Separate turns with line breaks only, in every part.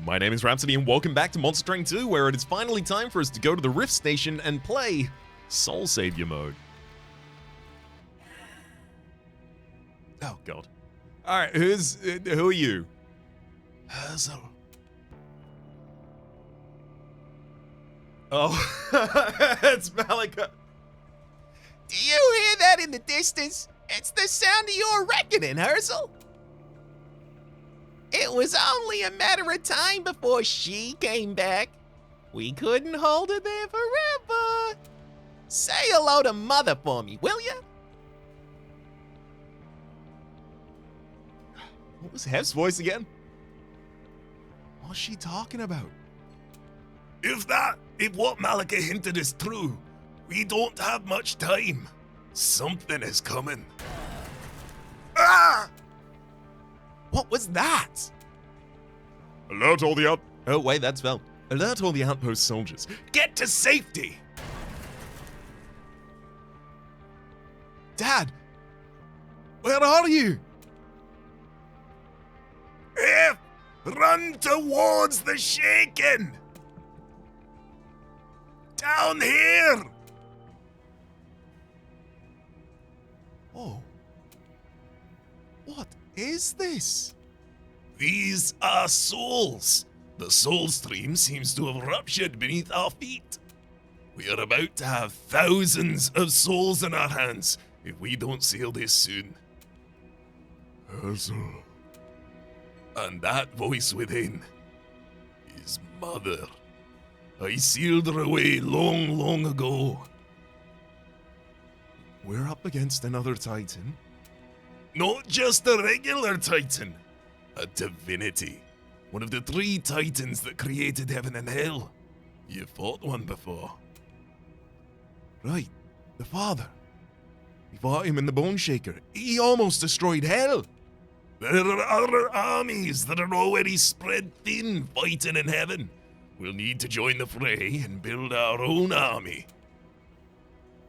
My name is Rhapsody and welcome back to Monster Train 2, where it is finally time for us to go to the Rift Station and play Soul Savior mode. Oh god. Alright, who are you? Hazel. Oh, it's Malika.
Do you hear that in the distance? It's the sound of your reckoning, Hazel. It was only a matter of time before she came back. We couldn't hold her there forever. Say hello to Mother for me, will ya?
What was Hef's voice again? What's she talking about?
If what Malika hinted is true, we don't have much time. Something is coming. Ah!
What was that? Alert all the Oh wait, that's Vel. Alert all the outpost soldiers.
Get to safety!
Dad! Where are you?
If! Run towards the shaken! Down here!
Oh. What is this?
These are souls. The soul stream seems to have ruptured beneath our feet. We are about to have thousands of souls in our hands if we don't seal this soon.
Hazel.
And that voice within is Mother. I sealed her away long, long ago.
We're up against another Titan.
Not just a regular Titan, a divinity. One of the 3 Titans that created heaven and hell. You fought one before.
Right, the father. We fought him in the Bone Shaker. He almost destroyed hell.
There are other armies that are already spread thin fighting in heaven. We'll need to join the fray and build our own army.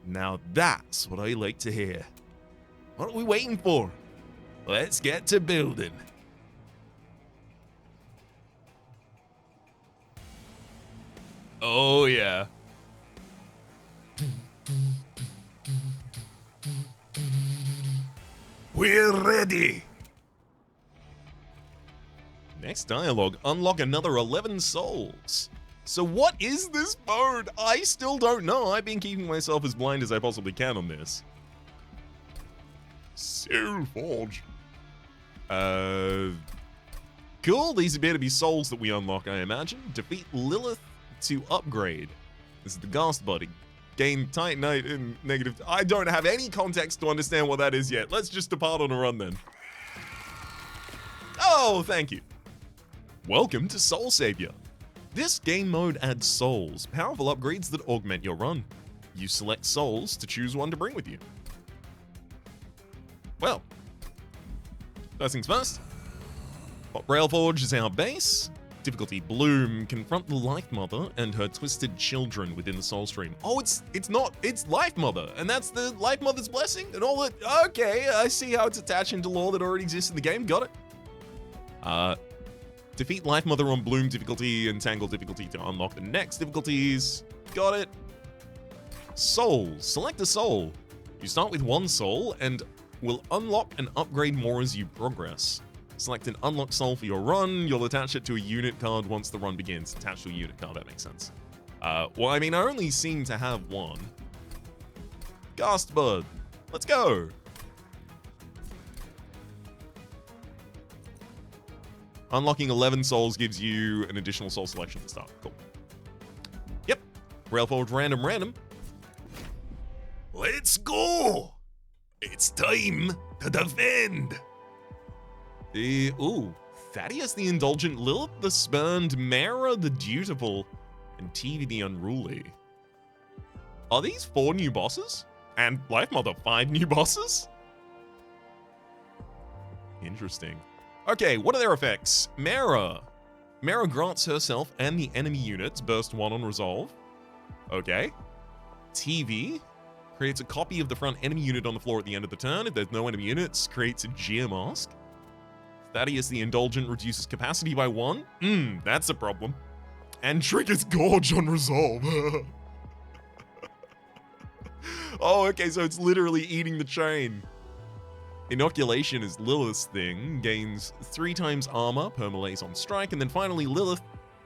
Now that's what I like to hear. What are we waiting for?
Let's get to building.
Oh yeah.
We're ready.
Next dialogue, unlock another 11 souls. So what is this mode? I still don't know. I've been keeping myself as blind as I possibly can on this. Railforged. Cool. These appear to be souls that we unlock, I imagine. Defeat Lilith to upgrade. This is the Ghast Buddy. Gain Titanite in negative. I don't have any context to understand what that is yet. Let's just depart on a run then. Oh, thank you. Welcome to Soul Savior. This game mode adds souls, powerful upgrades that augment your run. You select souls to choose one to bring with you. Well, first things first. Railforged is our base. Difficulty Bloom. Confront the Lifemother and her twisted children within the soul stream. Oh, it's Lifemother, and that's the Lifemother's blessing and all that. Okay, I see how it's attaching to lore that already exists in the game. Got it. Defeat Lifemother on Bloom difficulty and Tangle difficulty to unlock the next difficulties. Got it. Souls. Select a soul. You start with 1 soul and will unlock and upgrade more as you progress. Select an unlock soul for your run. You'll attach it to a unit card once the run begins. Attach to a unit card, that makes sense. Well, I mean, I only seem to have 1. Ghast Bud. Let's go. Unlocking 11 souls gives you an additional soul selection to start. Cool. Yep. Railforged random.
Let's go! It's time to defend!
Ooh. Thaddeus the Indulgent, Lilith the Spurned, Mara the Dutiful, and TV the Unruly. Are these 4 new bosses? And Lifemother 5 new bosses? Interesting. Okay, what are their effects? Mara. Mara grants herself and the enemy units burst 1 on resolve. Okay. TV creates a copy of the front enemy unit on the floor at the end of the turn. If there's no enemy units, creates a geomask. Thaddeus the Indulgent reduces capacity by 1. That's a problem. And triggers Gorge on resolve. Oh, okay, so it's literally eating the chain. Inoculation is Lilith's thing, gains 3 times armor per melee's on strike, and then finally Lilith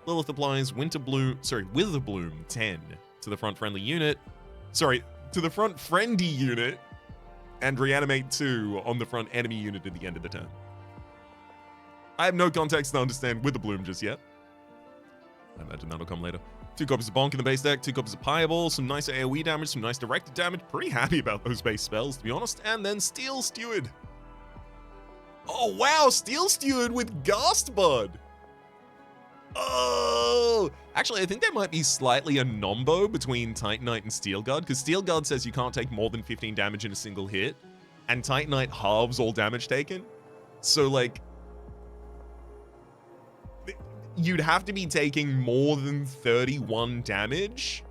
applies Wither Bloom 10 to the front friendly unit. To the front friendly unit, and reanimate 2 on the front enemy unit at the end of the turn. I have no context to understand Wither Bloom just yet. I imagine that'll come later. 2 copies of Bonk in the base deck, 2 copies of Fireball, some nice AoE damage, some nice directed damage. Pretty happy about those base spells, to be honest. And then Steel Steward. Oh, wow, Steel Steward with Ghast Bud. Oh! Actually, I think there might be slightly a nombo between Titanite and Steel Guard, because Steel Guard says you can't take more than 15 damage in a single hit, and Titanite halves all damage taken. So, like, you'd have to be taking more than 31 damage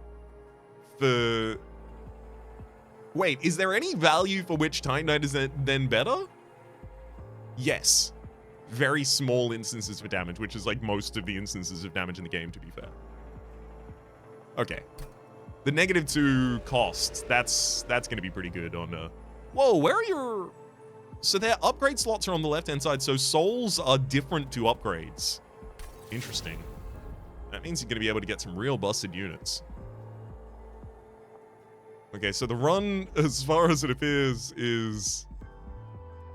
for... Wait, is there any value for which Titanite is then better? Yes. Very small instances for damage, which is like most of the instances of damage in the game, to be fair. Okay. The -2 cost, that's going to be pretty good on... Whoa, where are your... So their upgrade slots are on the left-hand side, so souls are different to upgrades. Interesting. That means you're going to be able to get some real busted units. Okay, so the run, as far as it appears, is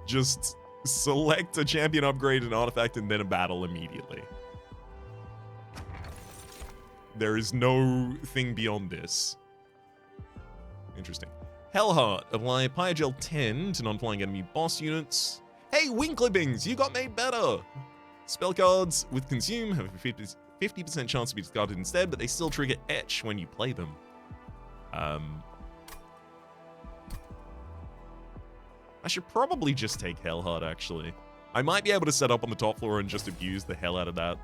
just select a champion upgrade, an artifact, and then a battle immediately. There is no thing beyond this. Interesting. Hellheart. Apply Pyogel 10 to non-flying enemy boss units. Hey, wing clippings! You got made better! Spell cards with Consume have a 50% chance to be discarded instead, but they still trigger Etch when you play them. I should probably just take Hellheart, actually. I might be able to set up on the top floor and just abuse the hell out of that.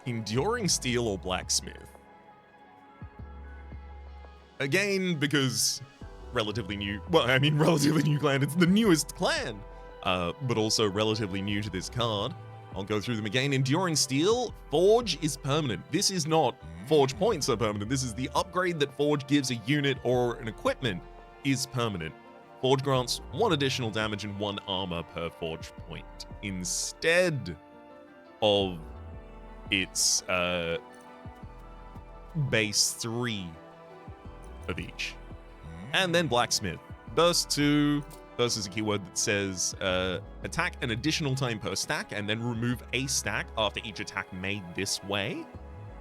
Enduring Steel or Blacksmith? Again, because relatively new... Well, I mean, relatively new clan. It's the newest clan. But also relatively new to this card. I'll go through them again. Enduring Steel, Forge is permanent. This is not Forge points are permanent. This is the upgrade that Forge gives a unit or an equipment is permanent. Forge grants 1 additional damage and 1 armor per Forge point instead of its base 3 of each. And then Blacksmith. Burst 2. Burst is a keyword that says attack an additional time per stack and then remove a stack after each attack made this way.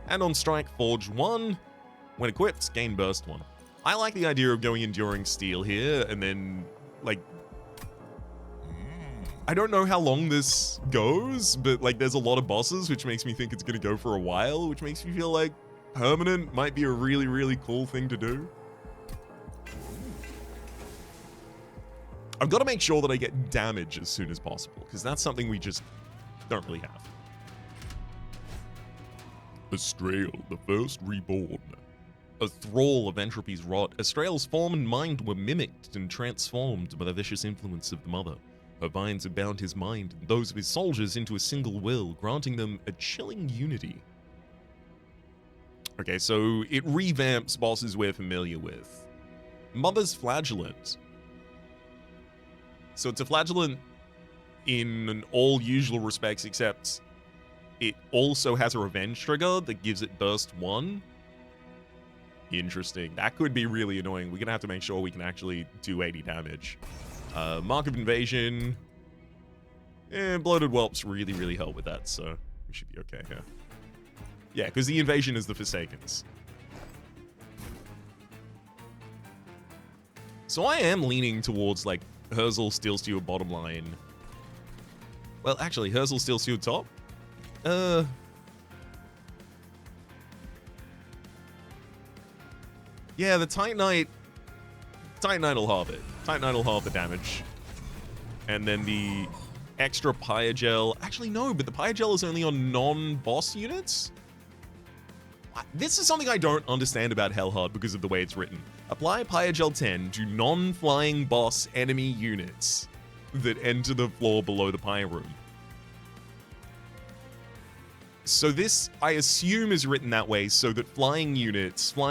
And on strike, Forge 1. When equipped, gain Burst 1. I like the idea of going Enduring Steel here and then, like... I don't know how long this goes, but, like, there's a lot of bosses, which makes me think it's going to go for a while, which makes me feel like permanent might be a really, really cool thing to do. I've got to make sure that I get damage as soon as possible, because that's something we just don't really have. Astrael, the first reborn. A thrall of Entropy's rot, Astrael's form and mind were mimicked and transformed by the vicious influence of the Mother. Her vines had bound his mind and those of his soldiers into a single will, granting them a chilling unity. Okay, so it revamps bosses we're familiar with. Mother's Flagellant. So it's a flagellant in all usual respects, except it also has a revenge trigger that gives it burst 1. Interesting. That could be really annoying. We're going to have to make sure we can actually do 80 damage. Mark of Invasion. Bloated Whelps really, really help with that, so we should be okay here. Yeah, because the invasion is the Forsakens. So I am leaning towards, like, Herzl, Steel Steward, bottom line. Well, actually, Herzl, Steel Steward, top? Yeah, the Titanite will halve it. Titanite will halve the damage. And then the extra Pyogel... Actually, no, but the Pyogel is only on non-boss units? This is something I don't understand about Hellheart because of the way it's written. Apply Pyogel 10 to non-flying boss enemy units that enter the floor below the Pyre Room. So this, I assume, is written that way so that flying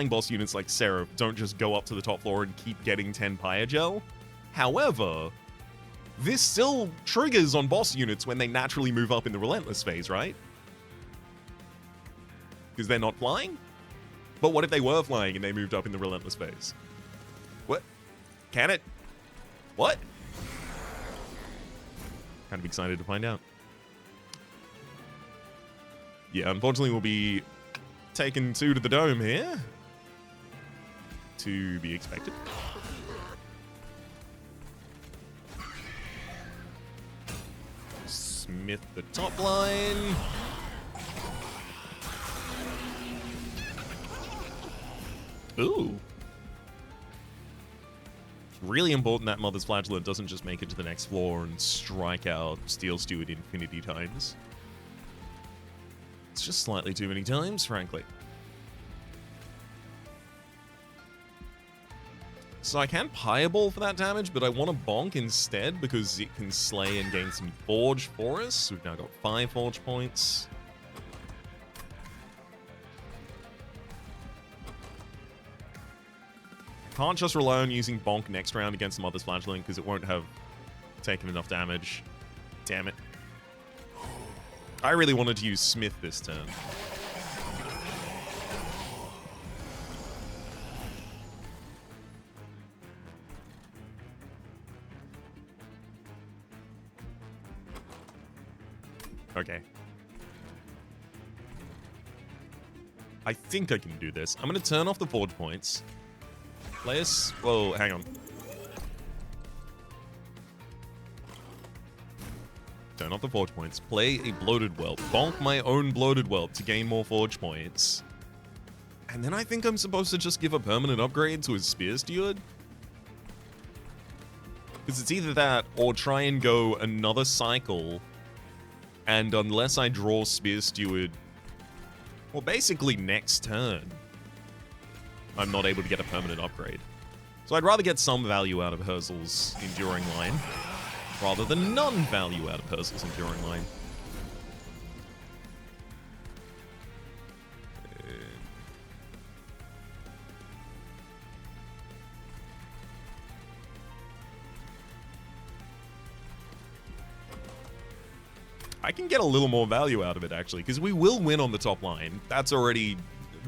boss units like Seraph, don't just go up to the top floor and keep getting 10 Pyogel. However, this still triggers on boss units when they naturally move up in the Relentless phase, right? Because they're not flying? But what if they were flying and they moved up in the Relentless phase? What? Can it? What? Kind of excited to find out. Yeah, unfortunately we'll be taking 2 to the dome here. To be expected. Smith the top line. Ooh. Really important that Mother's Flagellant doesn't just make it to the next floor and strike out Steel Steward infinity times. It's just slightly too many times, frankly. So I can Pyreball for that damage, but I want to Bonk instead because it can slay and gain some Forge for us. We've now got 5 Forge points. Can't just rely on using Bonk next round against Mother's Flagellant because it won't have taken enough damage. Damn it. I really wanted to use Smith this turn. Okay. I think I can do this. I'm going to turn off the Forge points. Players... Whoa, hang on. Turn off the Forge points. Play a Bloated Whelp. Bonk my own Bloated Whelp to gain more Forge points. And then I think I'm supposed to just give a permanent upgrade to his Spear Steward. Because it's either that or try and go another cycle. And unless I draw Spear Steward... Well, basically next turn, I'm not able to get a permanent upgrade. So I'd rather get some value out of Herzl's Enduring Line, rather than none value out of Herzl's Enduring Line. I can get a little more value out of it, actually, because we will win on the top line. That's already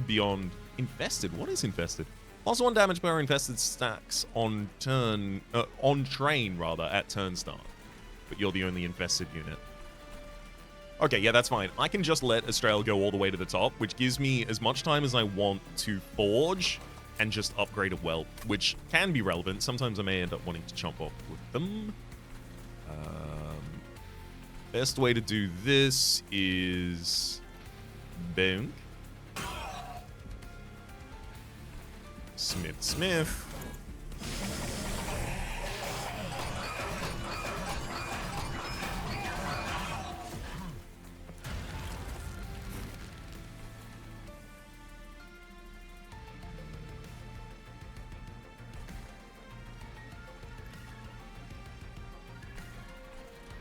beyond... Infested? What is Infested? Also 1 damage per Infested stacks on turn... on train, rather, at turn start. But you're the only Infested unit. Okay, yeah, that's fine. I can just let Astrael go all the way to the top, which gives me as much time as I want to Forge and just upgrade a Whelp, which can be relevant. Sometimes I may end up wanting to chomp off with them. Best way to do this is... Bonk. Smith.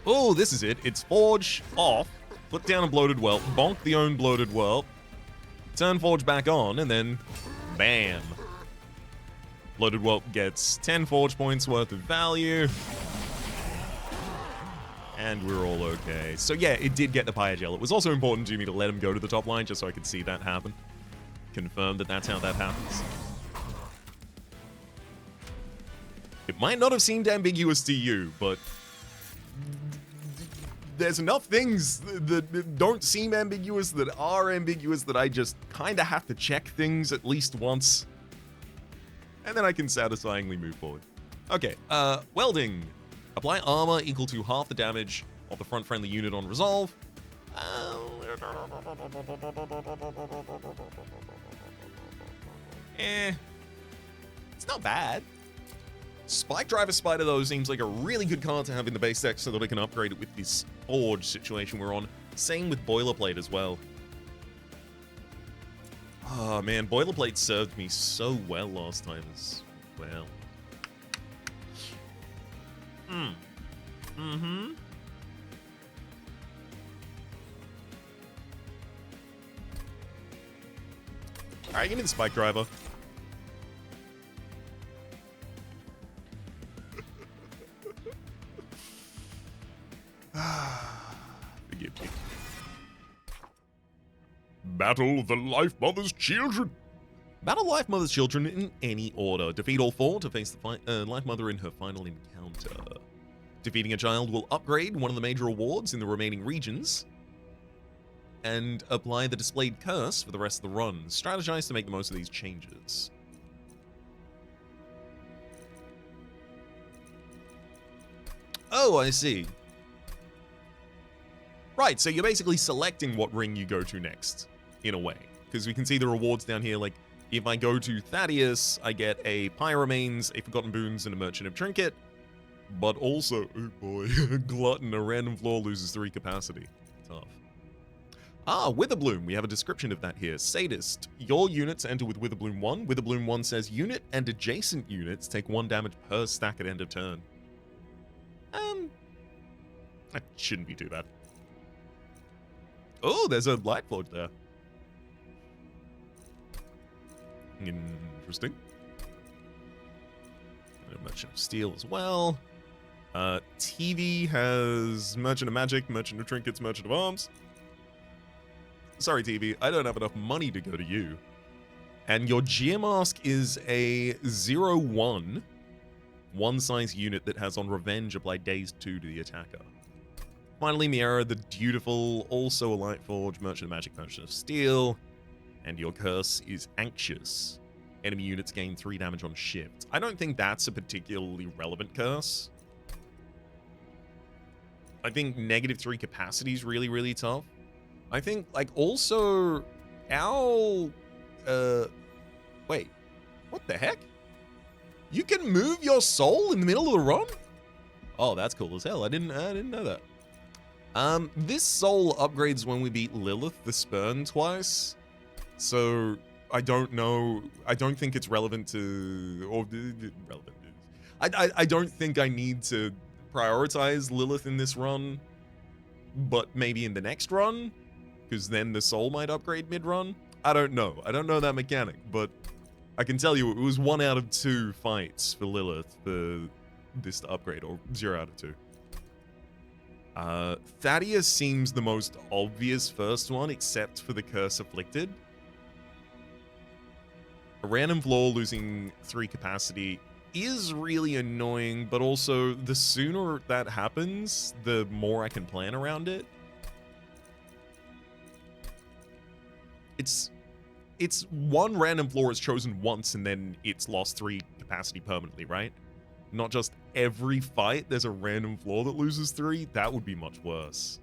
Oh, this is it. It's Forge off, put down a Bloated Whelp, bonk the own Bloated Whelp, turn Forge back on, and then bam. Bloated Whelp gets 10 Forge points worth of value. And we're all okay. So yeah, it did get the Pyogel. It was also important to me to let him go to the top line just so I could see that happen. Confirm that that's how that happens. It might not have seemed ambiguous to you, but... there's enough things that don't seem ambiguous that are ambiguous that I just kind of have to check things at least once. And then I can satisfyingly move forward. Okay, welding. Apply armor equal to half the damage of the front friendly unit on resolve. It's not bad. Spike Driver Spider, though, seems like a really good card to have in the base deck so that I can upgrade it with this Forge situation we're on. Same with Boilerplate as well. Oh man, Boilerplate served me so well last time as well. Mm-hmm. Alright, give me the spike driver. Forgive me.
Battle the Lifemother's children.
Battle Lifemother's children in any order. Defeat all 4 to face the Lifemother in her final encounter. Defeating a child will upgrade one of the major awards in the remaining regions and apply the displayed curse for the rest of the run. Strategize to make the most of these changes. Oh, I see. Right, so you're basically selecting what ring you go to next, in a way. Because we can see the rewards down here, like, if I go to Thaddeus, I get a Pyramanes, a Forgotten Boons, and a Merchant of Trinket. But also, oh boy, Glutton, a random floor loses 3 capacity. Tough. Ah, Witherbloom, we have a description of that here. Sadist, your units enter with Witherbloom 1. Witherbloom 1 says unit and adjacent units take 1 damage per stack at end of turn. That shouldn't be too bad. Oh, there's a Lightforged there. Interesting. And a Merchant of Steel as well. TV has Merchant of Magic, Merchant of Trinkets, Merchant of Arms. Sorry, TV, I don't have enough money to go to you. And your Geomask is a 0-1, one-size unit that has on Revenge applied Dazed 2 to the attacker. Finally, Miara, the Dutiful, also a Lightforged, Merchant of Magic, Merchant of Steel. And your curse is Anxious. Enemy units gain 3 damage on shift. I don't think that's a particularly relevant curse. I think -3 capacity is really, really tough. I think, like, also, our, wait, what the heck? You can move your soul in the middle of the run? Oh, that's cool as hell. I didn't know that. This soul upgrades when we beat Lilith the Spurn twice. So, I don't know. I don't think it's relevant to, or relevant. I don't think I need to prioritize Lilith in this run, but maybe in the next run, because then the soul might upgrade mid-run. I don't know. I don't know that mechanic, but I can tell you it was 1 out of 2 fights for Lilith for this to upgrade, or 0 out of 2. Thaddeus seems the most obvious first one, except for the Curse Afflicted. A random floor losing 3 capacity is really annoying, but also the sooner that happens, the more I can plan around it. It's 1 random floor is chosen once and then it's lost 3 capacity permanently, right? Not just every fight there's a random floor that loses 3. That would be much worse.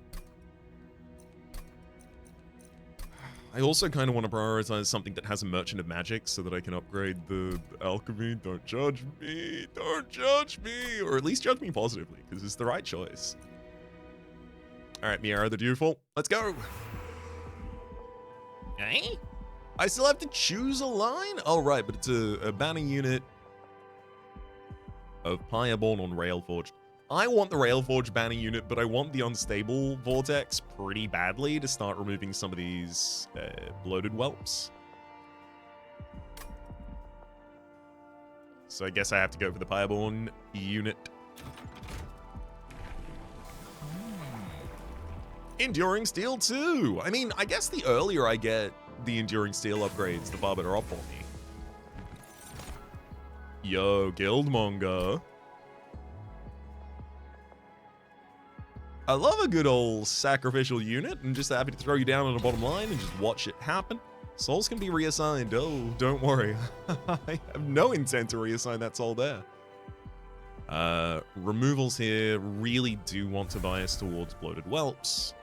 I also kind of want to prioritize something that has a Merchant of Magic so that I can upgrade the Alchemy. Don't judge me. Don't judge me. Or at least judge me positively, because it's the right choice. Alright, Miara the Dutiful. Let's go.
Eh?
I still have to choose a line? Oh, right, but it's a banner unit of Pyreborn on Railforged. I want the Railforged banner unit, but I want the Unstable Vortex pretty badly to start removing some of these bloated whelps. So I guess I have to go for the Pyreborn unit. Enduring Steel 2! I mean, I guess the earlier I get the Enduring Steel upgrades, the far better off for me. Yo, Guildmonger. I love a good old sacrificial unit. I'm just happy to throw you down on the bottom line and just watch it happen. Souls can be reassigned. Oh, don't worry. I have no intent to reassign that soul there. Removals here really do want to bias towards bloated whelps.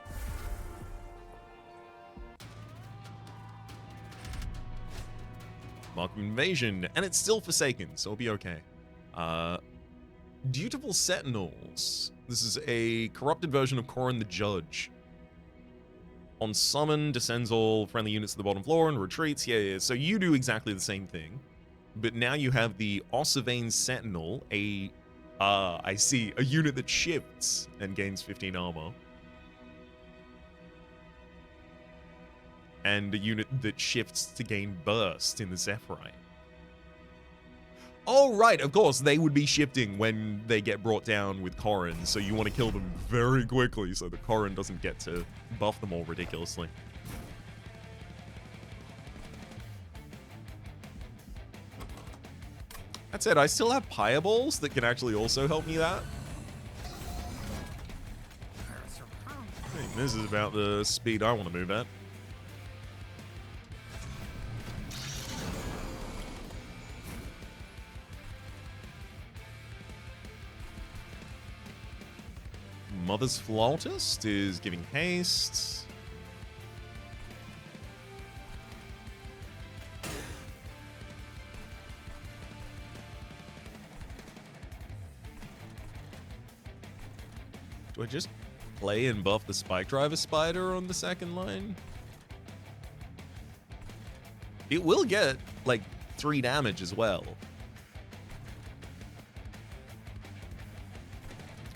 Mark of Invasion, and it's still Forsaken, so it'll be okay. Dutiful Sentinels. This is a corrupted version of Corin the Judge. On summon, descends all friendly units to the bottom floor and retreats. Yeah. So you do exactly the same thing. But now you have the Ossivane Sentinel, I see, a unit that shifts and gains 15 armor. And a unit that shifts to gain burst in the Zephyrite. Oh, right, of course, they would be shifting when they get brought down with Corrin, so you want to kill them very quickly so the Corrin doesn't get to buff them all ridiculously. That said, I still have Pyreballs that can actually also help me that. I think this is about the speed I want to move at. Mother's Flautist is giving haste. Do I just play and buff the Spike Driver Spider on the second line? It will get, like, 3 damage as well.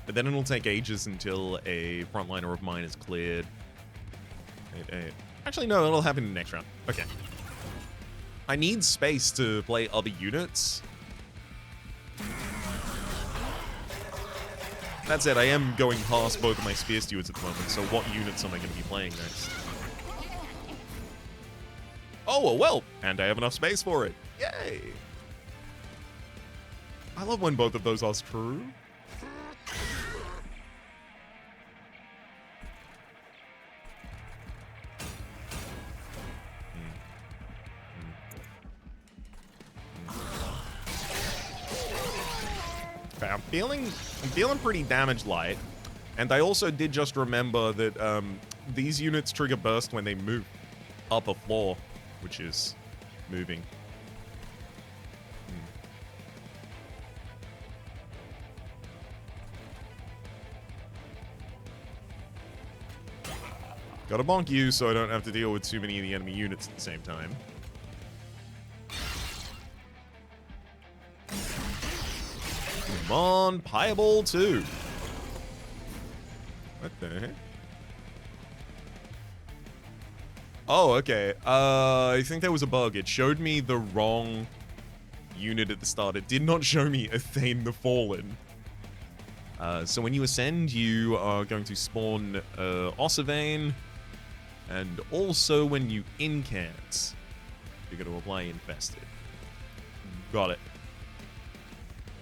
But then it'll take ages until a frontliner of mine is cleared. Actually, no, it'll happen in the next round. Okay. I need space to play other units. That said, I am going past both of my Spear Stewards at the moment, so what units am I going to be playing next? Oh, well, and I have enough space for it. Yay! I love when both of those are true. I'm feeling pretty damage light, and I also did just remember that these units trigger burst when they move up a floor, which is moving. Gotta bonk you so I don't have to deal with too many of the enemy units at the same time. Come on, Pyreball 2. What the heck? Oh, okay. I think there was a bug. It showed me the wrong unit at the start. It did not show me Athane the Fallen. So when you ascend, you are going to spawn Ossivane, and also when you incant, you're going to apply Infested. Got it.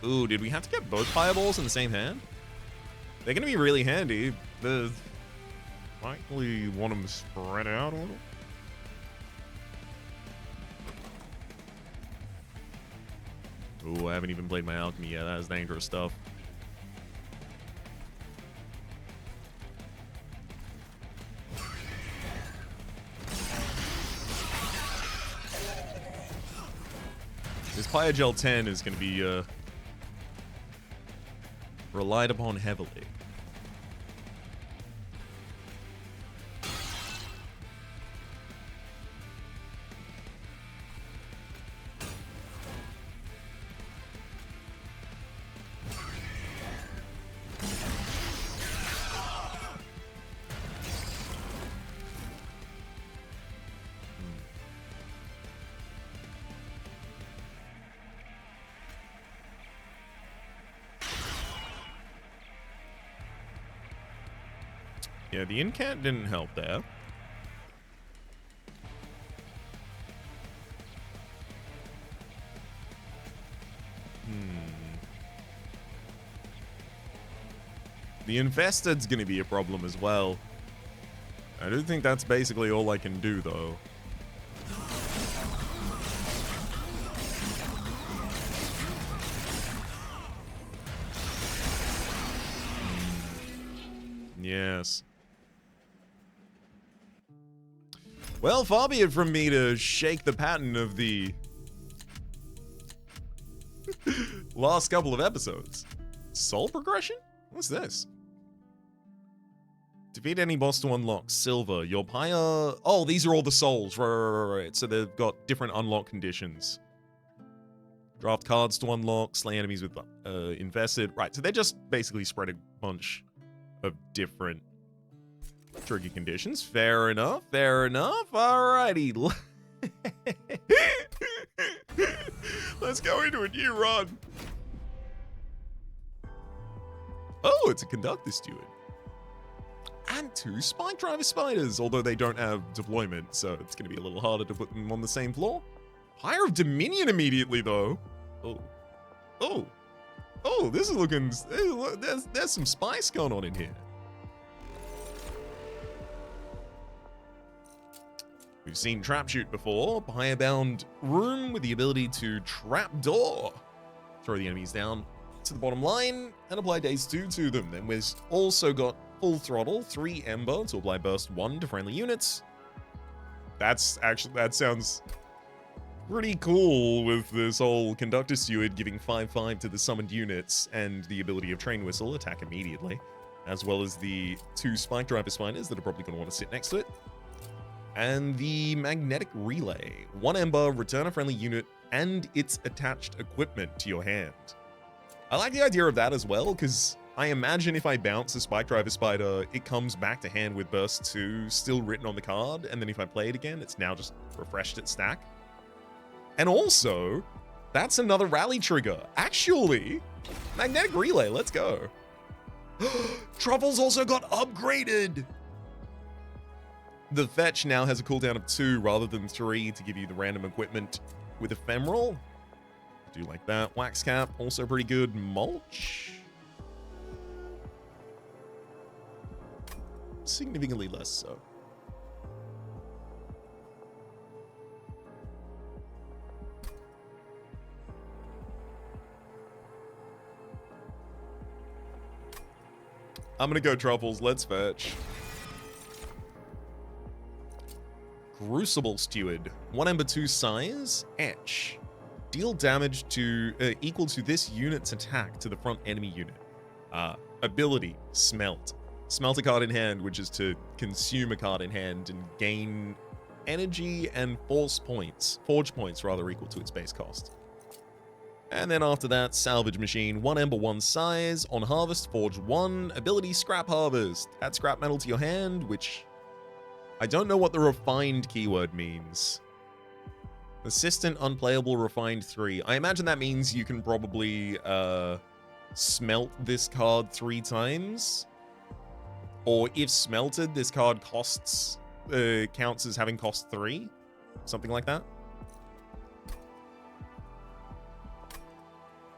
Ooh, did we have to get both Fireballs in the same hand? They're going to be really handy. Likely want them spread out a little. Ooh, I haven't even played my alchemy yet. That is dangerous stuff. This Pyogel 10 is going to be relied upon heavily. Yeah, the incant didn't help there. The Infested's gonna be a problem as well. I do think that's basically all I can do, though. Yes. Well, far be it from me to shake the pattern of the last couple of episodes. Soul progression? What's this? Defeat any boss to unlock silver. Your higher... Oh, these are all the souls. Right. So they've got different unlock conditions. Draft cards to unlock. Slay enemies with invested. Right, so they're just basically spread a bunch of different trigger conditions. Fair enough. Fair enough. Alrighty. Let's go into a new run. Oh, it's a conductor steward. And 2 spike driver spiders, although they don't have deployment, so it's going to be a little harder to put them on the same floor. Pyre of Dominion immediately, though. Oh, this is looking... There's some spice going on in here. We've seen trap shoot before. Higher-bound room with the ability to trap door. Throw the enemies down to the bottom line and apply daze 2 to them. Then we've also got full throttle, 3 ember to apply burst 1 to friendly units. That sounds pretty cool with this whole conductor steward giving 5/5 to the summoned units and the ability of train whistle, attack immediately, as well as the 2 spike driver spiders that are probably going to want to sit next to it. And the magnetic relay, 1 ember, return a friendly unit and its attached equipment to your hand. I like the idea of that as well, because I imagine if I bounce a spike driver spider, it comes back to hand with burst 2 still written on the card, and then if I play it again, it's now just refreshed its stack. And also, that's another rally trigger. Actually, magnetic relay, let's go. Truffles also got upgraded. The fetch now has a cooldown of 2 rather than 3 to give you the random equipment with ephemeral. Do like that. Wax cap, also pretty good. Mulch. Significantly less so. I'm gonna go truffles. Let's fetch. Crucible Steward. 1 ember 2 size. Etch. Deal damage to equal to this unit's attack to the front enemy unit. Ability. Smelt. Smelt a card in hand, which is to consume a card in hand and gain energy and forge points rather, equal to its base cost. And then after that, Salvage Machine, 1 ember 1 size, on harvest, forge 1, ability Scrap Harvest. Add scrap metal to your hand, which I don't know what the refined keyword means. Assistant unplayable refined 3. I imagine that means you can probably smelt this card 3 times. Or if smelted, this card costs counts as having cost 3. Something like that.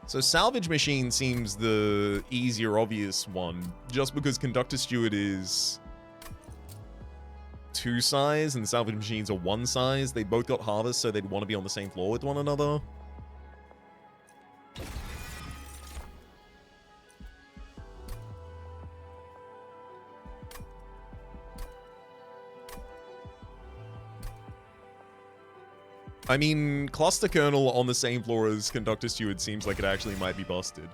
So Salvage Machine seems the easier, obvious one, just because Conductor Steward is 2 size and the Salvage Machines are 1 size. They both got Harvest, so they'd want to be on the same floor with one another. I mean, Cluster Kernel on the same floor as Conductor Steward seems like it actually might be busted.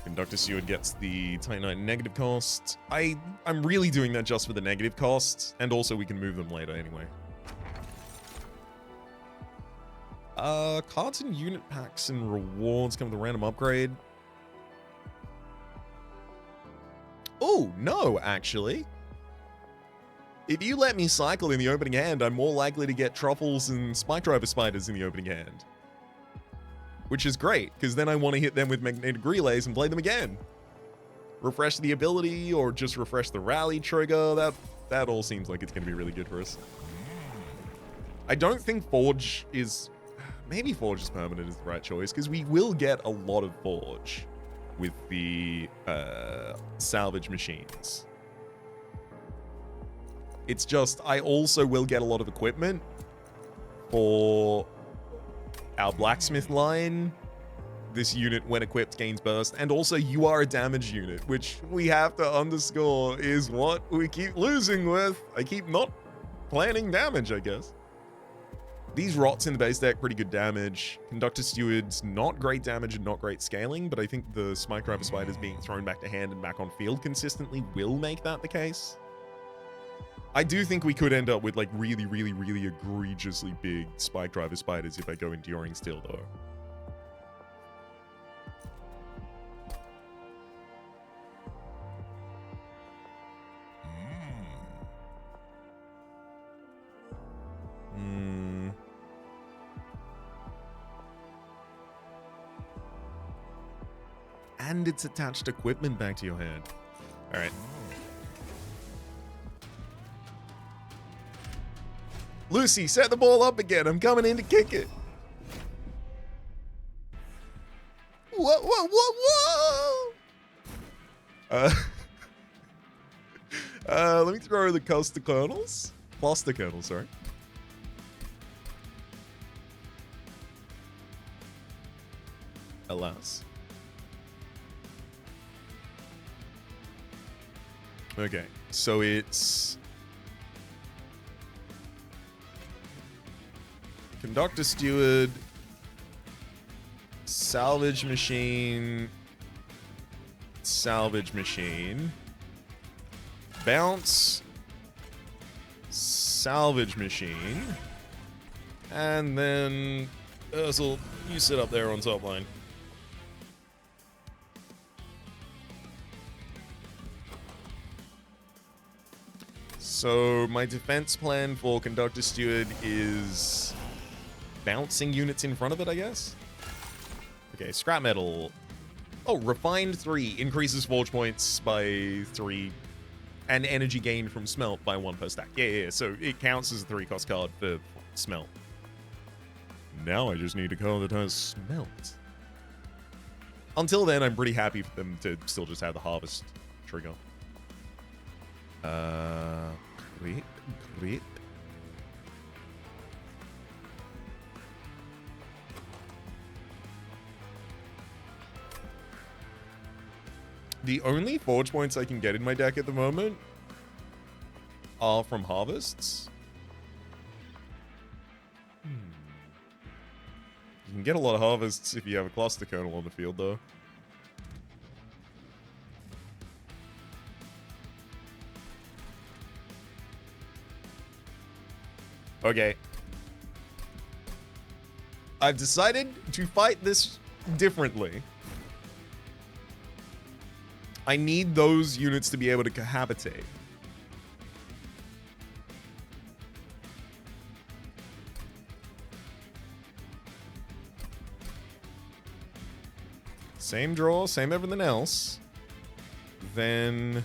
Conductor Steward gets the Titanite negative cost. I'm really doing that just for the negative cost, and also we can move them later anyway. Cards and unit packs and rewards come with a random upgrade. Oh, no, actually. If you let me cycle in the opening hand, I'm more likely to get truffles and spike driver spiders in the opening hand. Which is great, because then I want to hit them with magnetic relays and play them again. Refresh the ability, or just refresh the rally trigger. That all seems like it's going to be really good for us. I don't think Forge is... Maybe Forge is permanent is the right choice, because we will get a lot of Forge with the salvage machines. It's just, I also will get a lot of equipment for our blacksmith line. This unit, when equipped, gains burst. And also, you are a damage unit, which we have to underscore is what we keep losing with. I keep not planning damage, I guess. These rots in the base deck, pretty good damage. Conductor Steward's not great damage and not great scaling, but I think the Spike Driver Spiders being thrown back to hand and back on field consistently will make that the case. I do think we could end up with like really, really, really egregiously big Spike Driver Spiders if I go Enduring Steel though. And it's attached equipment back to your hand. All right. Lucy, set the ball up again. I'm coming in to kick it. Whoa, whoa, whoa, whoa! Let me throw the cluster kernels. Cluster kernels, sorry. Alas. Okay, so it's Conductor Steward, Salvage Machine, Salvage Machine, Bounce, Salvage Machine, and then Ursel, you sit up there on top line. So my defense plan for Conductor Steward is bouncing units in front of it, I guess. Okay, scrap metal. Oh, refined 3 increases forge points by 3 and energy gain from smelt by 1 per stack. Yeah. So it counts as a 3-cost card for smelt. Now I just need a card that has smelt. Until then, I'm pretty happy for them to still just have the harvest trigger. Great. The only forge points I can get in my deck at the moment are from harvests. You can get a lot of harvests if you have a cluster kernel on the field, though. Okay. I've decided to fight this differently. I need those units to be able to cohabitate. Same draw, same everything else. Then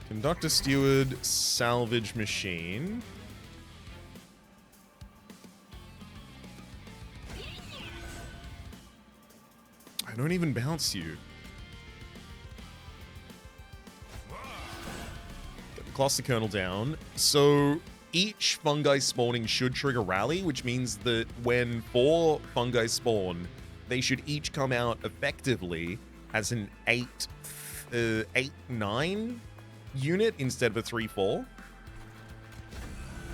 Conductor Steward, Salvage Machine. I don't even bounce you. Get the cluster kernel down. So each fungi spawning should trigger rally, which means that when 4 fungi spawn, they should each come out effectively as an 8-9 unit instead of a 3-4.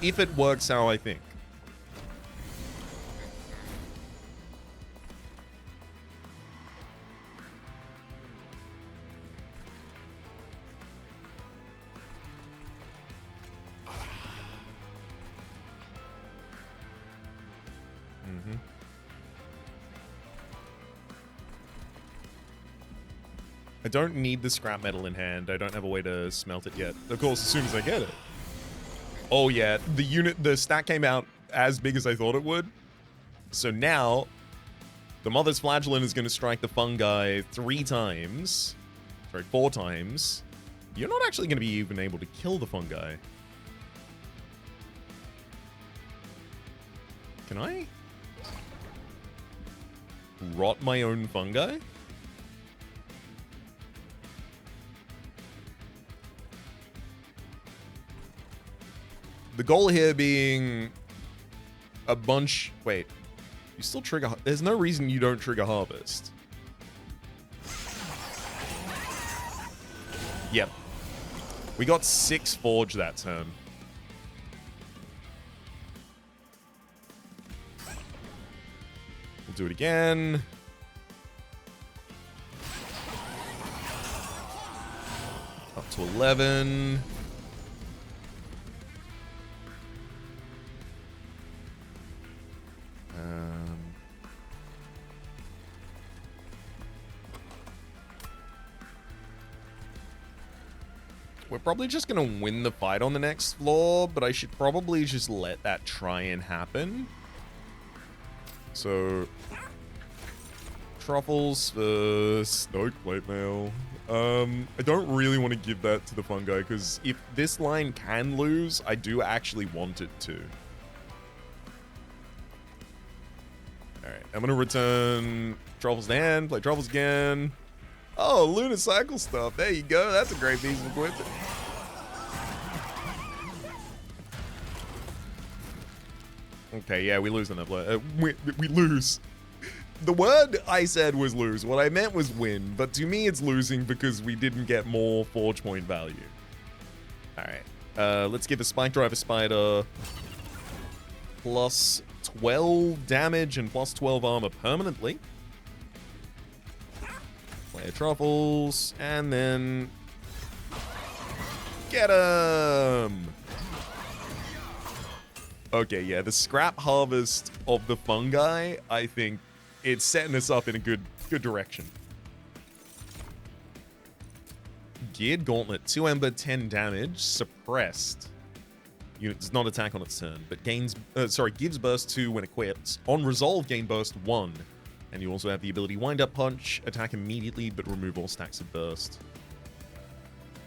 If it works how I think. I don't need the scrap metal in hand. I don't have a way to smelt it yet. Of course, as soon as I get it. Oh yeah, the stack came out as big as I thought it would. So now, the Mother's Flagellum is going to strike the fungi 3 times. Sorry, 4 times. You're not actually going to be even able to kill the fungi. Can I rot my own fungi? The goal here being a bunch... Wait. You still trigger... There's no reason you don't trigger Harvest. Yep. We got 6 Forge that turn. do it again. Up to 11. We're probably just going to win the fight on the next floor, but I should probably just let that try and happen. So, truffles first. No plate mail. I don't really want to give that to the fungi, because if this line can lose, I do actually want it to. Alright, I'm going to return truffles to hand, play truffles again. Oh, lunar cycle stuff. There you go. That's a great piece of equipment. Okay, yeah, we lose on that play. We lose. The word I said was lose. What I meant was win. But to me, it's losing because we didn't get more forge point value. All right. Let's give a Spike Driver Spider plus 12 damage and plus 12 armor permanently. Play truffles, and then get him. Okay, yeah, the scrap harvest of the fungi, I think it's setting us up in a good direction. Geared Gauntlet, 2 Ember, 10 damage, suppressed. Unit does not attack on its turn, but gives burst 2 when equipped. On resolve, gain burst 1. And you also have the ability Wind Up Punch, attack immediately, but remove all stacks of burst.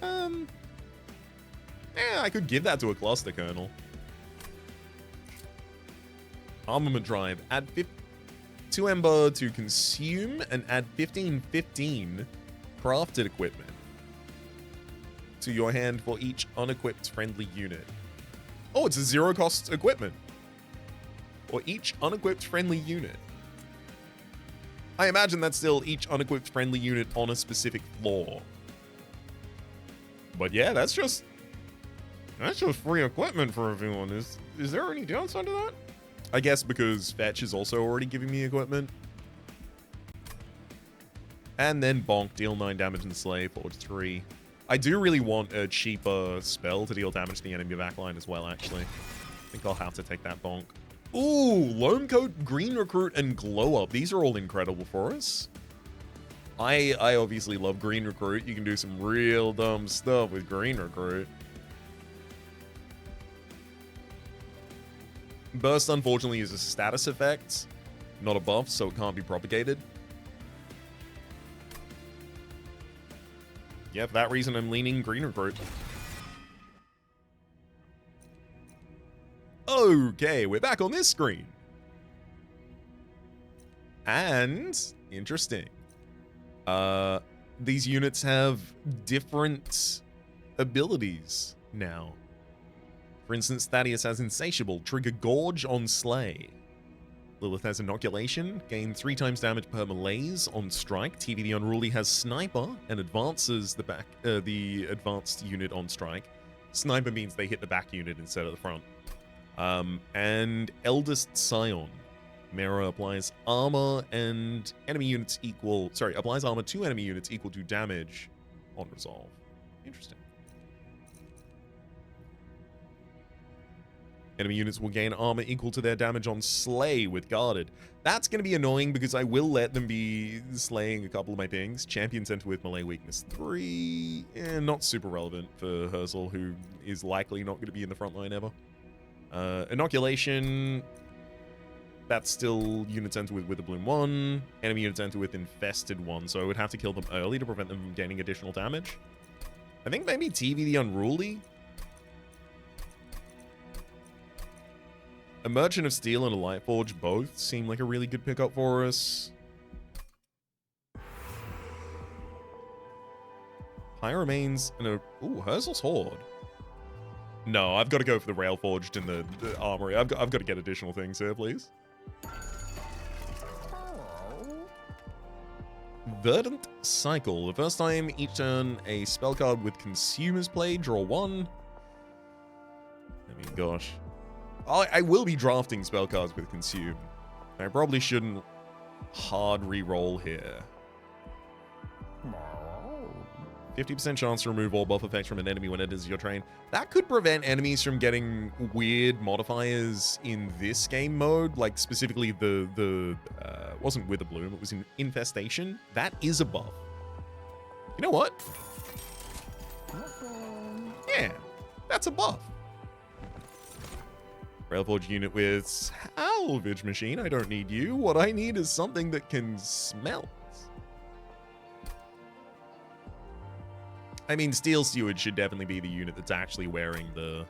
Yeah, I could give that to a Cluster Kernel. Armament Drive, add 2 Ember to consume, and add 15/15 crafted equipment to your hand for each unequipped friendly unit. Oh, it's a 0-cost equipment. Or each unequipped friendly unit. I imagine that's still each unequipped friendly unit on a specific floor. But yeah, that's just free equipment for everyone. Is there any downside to that? I guess because Fetch is also already giving me equipment. And then Bonk, deal 9 damage and slay, forge 3. I do really want a cheaper spell to deal damage to the enemy backline as well, actually. I think I'll have to take that Bonk. Ooh, Loam Coat, Green Recruit, and Glow Up. These are all incredible for us. I obviously love Green Recruit. You can do some real dumb stuff with Green Recruit. Burst, unfortunately, is a status effect, not a buff, so it can't be propagated. Yeah, for that reason, I'm leaning Green Recruit. Okay, we're back on this screen. And, interesting. These units have different abilities now. For instance, Thaddeus has Insatiable, trigger Gorge on Slay. Lilith has Inoculation, gain 3 times damage per malaise on strike. TV the Unruly has Sniper and advances the advanced unit on strike. Sniper means they hit the back unit instead of the front. And Eldest Scion. Mera applies armor and enemy units applies armor to enemy units equal to damage on resolve. Interesting. Enemy units will gain armor equal to their damage on slay with guarded. That's going to be annoying because I will let them be slaying a couple of my things. Champion Center with melee weakness 3. Not super relevant for Herzl, who is likely not going to be in the front line ever. Inoculation. That's still units enter with Witherbloom 1. Enemy units enter with Infested 1, so I would have to kill them early to prevent them from gaining additional damage. I think maybe TV the Unruly. A Merchant of Steel and a Lightforged both seem like a really good pickup for us. High Remains and a... Ooh, Herzl's Horde. No, I've got to go for the Railforged and the Armory. I've got to get additional things here, please. Verdant Cycle. The first time each turn a spell card with Consumer's Play, draw 1. I mean, gosh. I will be drafting spell cards with Consume. I probably shouldn't hard re-roll here. 50% chance to remove all buff effects from an enemy when it enters your train. That could prevent enemies from getting weird modifiers in this game mode, like specifically the wasn't Wither Bloom, it was in Infestation. That is a buff. You know what? Yeah, that's a buff. Railforged unit with salvage machine. I don't need you. What I need is something that can smelt. I mean, Steel Steward should definitely be the unit that's actually wearing the...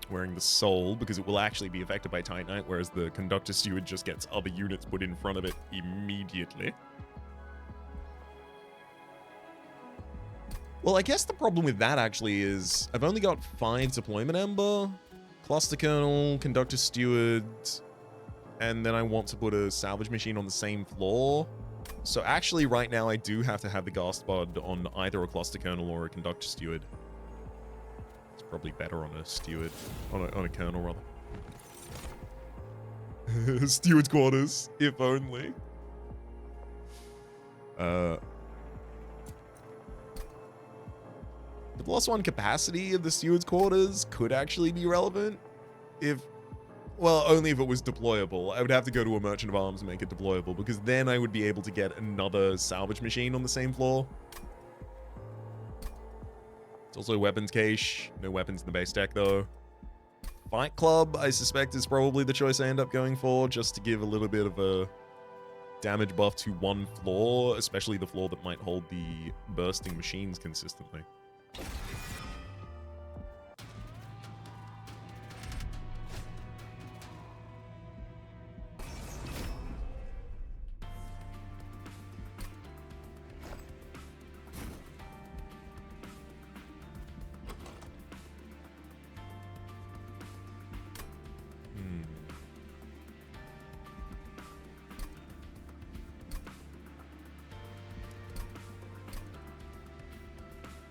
wearing the soul, because it will actually be affected by Titanite, whereas the Conductor Steward just gets other units put in front of it immediately. Well, I guess the problem with that actually is I've only got 5 Deployment Ember, Cluster Kernel, Conductor Steward, and then I want to put a salvage machine on the same floor. So actually right now I do have to have the Ghast Bud on either a Cluster Kernel or a Conductor Steward. It's probably better on a Steward, on a Kernel rather. Steward's quarters, if only. The +1 capacity of the Steward's quarters could actually be relevant if, well, only if it was deployable. I would have to go to a Merchant of Arms and make it deployable, because then I would be able to get another salvage machine on the same floor. It's also a weapons cache. No weapons in the base deck, though. Fight Club, I suspect, is probably the choice I end up going for, just to give a little bit of a damage buff to one floor, especially the floor that might hold the bursting machines consistently.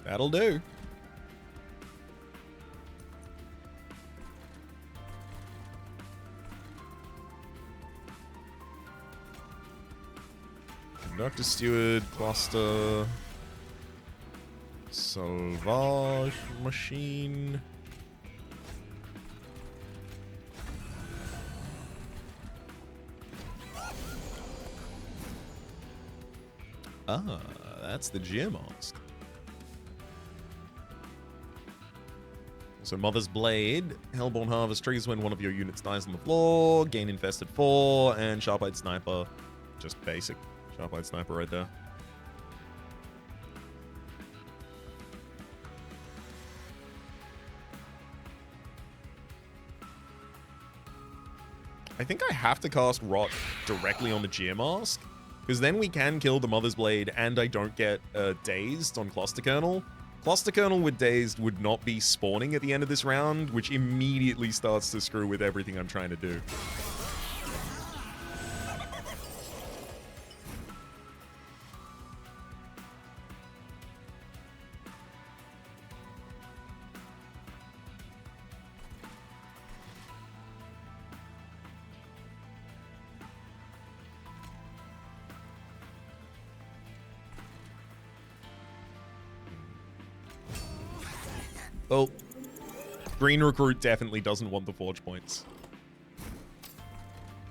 That'll do. Conductor Steward, Cluster, Salvage Machine. Ah, that's the Geomask. So Mother's Blade, Hellborn Harvest triggers when one of your units dies on the floor, gain infested 4, and Sharp-Eyed Sniper, just basic Sharp-Eyed Sniper right there. I think I have to cast Rot directly on the Geomask, because then we can kill the Mother's Blade and I don't get dazed on Cluster Kernel. Cluster Kernel with Dazed would not be spawning at the end of this round, which immediately starts to screw with everything I'm trying to do. Well, Green Recruit definitely doesn't want the Forge points.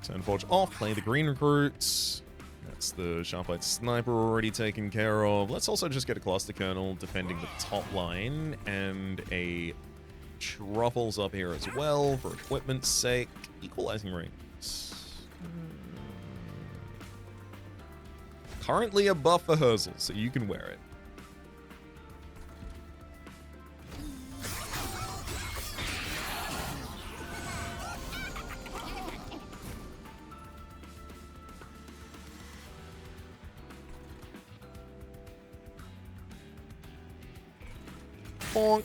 Turn Forge off, play the Green Recruit. That's the Sharp-Eyed Sniper already taken care of. Let's also just get a Cluster Kernel defending the top line, and a Truffles up here as well for equipment's sake. Equalizing rings. Currently a buff for Herzl, so you can wear it. Bonk.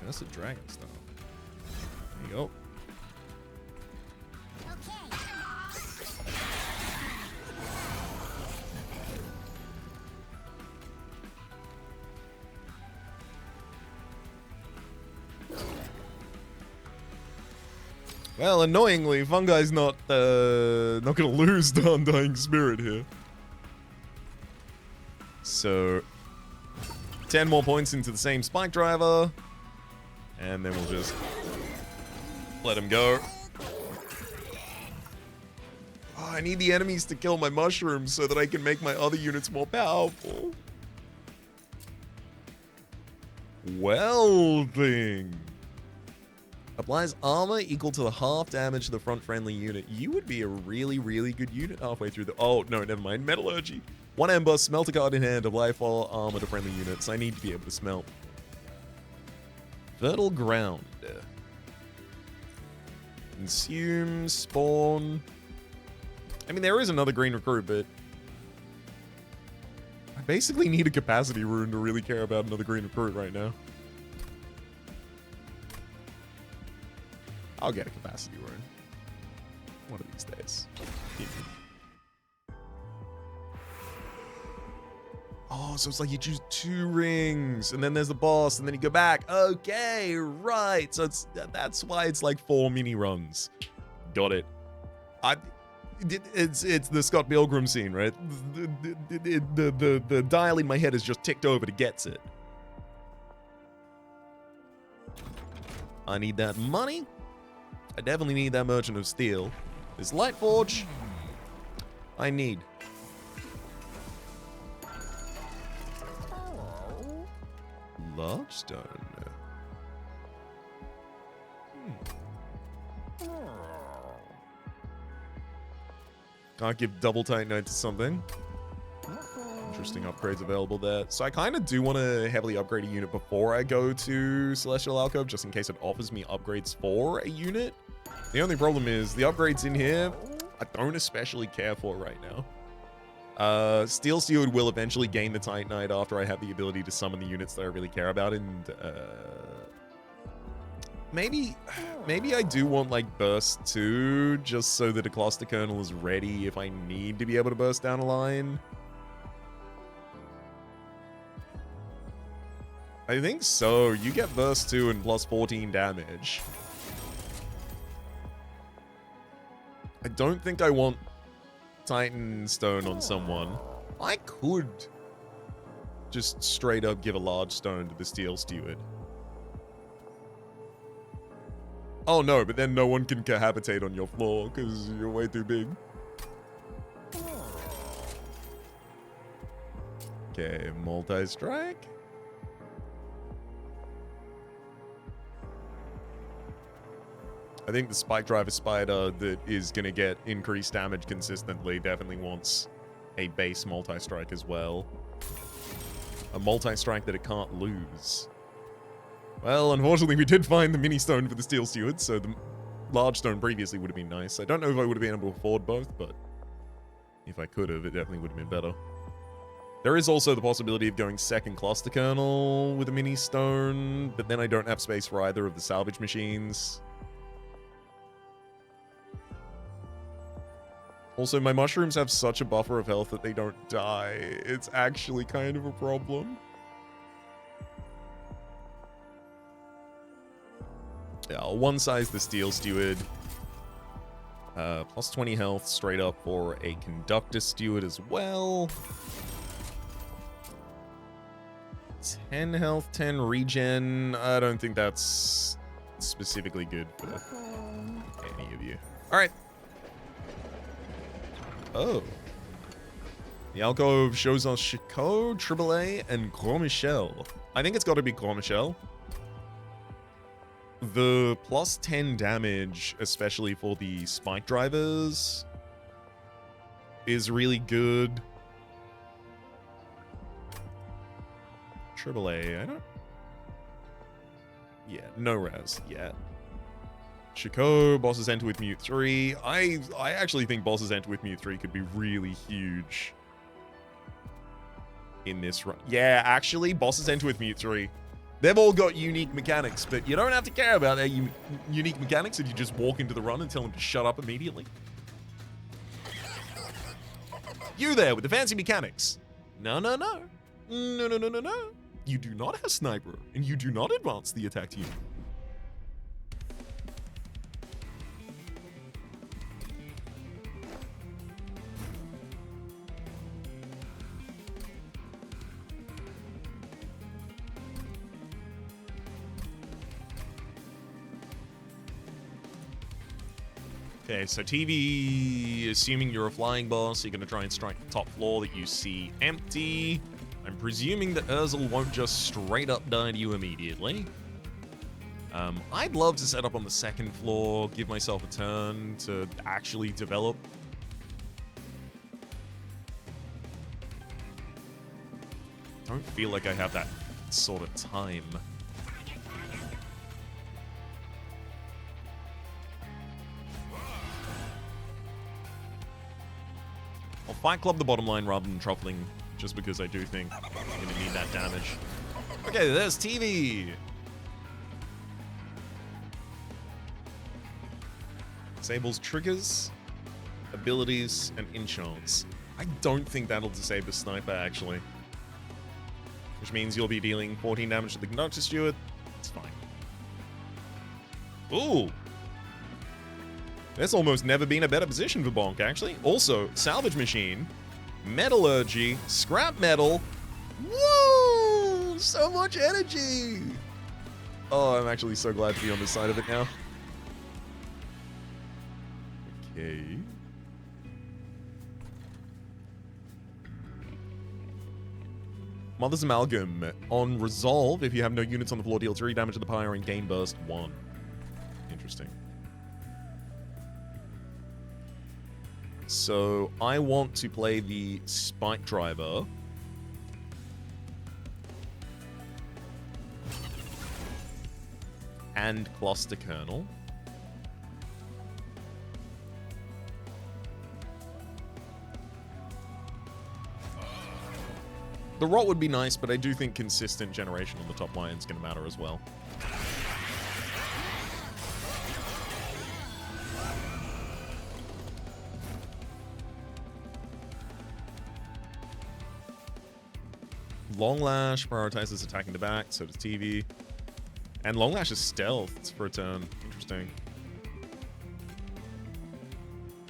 That's a dragon style. There you go. Well, annoyingly, Fungi's not gonna lose the Undying Spirit here. So, 10 more points into the same Spike Driver, and then we'll just let him go. Oh, I need the enemies to kill my mushrooms so that I can make my other units more powerful. Welding. Applies armor equal to the half damage to the front friendly unit. You would be a really, really good unit halfway through the... Oh, no, never mind. Metallurgy. 1 ember, smelt a card in hand, apply full armor to friendly units. I need to be able to smelt. Fertile ground. Consume, spawn. I mean, there is another green recruit, but... I basically need a capacity rune to really care about another green recruit right now. I'll get a capacity rune. One of these days. Oh, so it's like you choose 2 rings, and then there's the boss, and then you go back. Okay, right. So that's why it's like 4 mini runs. Got it. It's the Scott Pilgrim scene, right? The dial in my head is just ticked over to gets it. I need that money. I definitely need that Merchant of Steel. This Lightforge. I need. Large stone. Can't give double Titanite to something. Interesting upgrades available there. So I kind of do want to heavily upgrade a unit before I go to Celestial Alcove, just in case it offers me upgrades for a unit. The only problem is the upgrades in here, I don't especially care for right now. Steel Steward will eventually gain the Titanite after I have the ability to summon the units that I really care about, and maybe I do want like Burst 2, just so that a Cluster Kernel is ready if I need to be able to burst down a line. I think so. You get Burst 2 and plus 14 damage. I don't think I want Titan Stone on someone. I could just straight up give a large stone to the Steel Steward. Oh no, but then no one can cohabitate on your floor because you're way too big. Okay, multi-strike. I think the Spike Driver Spider that is going to get increased damage consistently definitely wants a base multi-strike as well. A multi-strike that it can't lose. Well, unfortunately, we did find the mini stone for the Steel Steward, so the large stone previously would have been nice. I don't know if I would have been able to afford both, but if I could have, it definitely would have been better. There is also the possibility of going second Cluster Kernel with a mini stone, but then I don't have space for either of the salvage machines. Also, my mushrooms have such a buffer of health that they don't die. It's actually kind of a problem. Yeah, I'll one size the Steel Steward. Plus 20 health straight up for a Conductor Steward as well. 10 health, 10 regen. I don't think that's specifically good for any of you. All right. Oh. The alcove shows us Chicot, AAA, and Gros Michel. I think it's got to be Gros Michel. The plus 10 damage, especially for the Spike Drivers, is really good. AAA, I don't... Yeah, no res yet. Chicot, bosses enter with Mute 3. I actually think bosses enter with Mute 3 could be really huge in this run. Yeah, actually, bosses enter with Mute 3. They've all got unique mechanics, but you don't have to care about their unique mechanics if you just walk into the run and tell them to shut up immediately. You there with the fancy mechanics. No. No. You do not have Sniper, and you do not advance the attack unit. Okay, so TV, assuming you're a flying boss, you're going to try and strike the top floor that you see empty. I'm presuming that Urzel won't just straight up die to you immediately. I'd love to set up on the second floor, give myself a turn to actually develop. Don't feel like I have that sort of time. I'll Fight Club the bottom line rather than truffling, just because I do think I'm going to need that damage. Okay, there's TV! Disables triggers, abilities, and enchants. I don't think that'll disable the sniper, actually. Which means you'll be dealing 14 damage to the conductor steward. It's fine. Ooh! There's almost never been a better position for Bonk, actually. Also, salvage machine, metallurgy, scrap metal. Woo! So much energy! Oh, I'm actually so glad to be on this side of it now. Okay. Mother's Amalgam. On resolve, if you have no units on the floor, deal 3 damage to the pyre and gain burst 1. Interesting. So, I want to play the Spike Driver. And Cluster Kernel. The rot would be nice, but I do think consistent generation on the top line is going to matter as well. Long Lash prioritizes attacking the back, so does TV. And Long Lash is stealth for a turn. Interesting.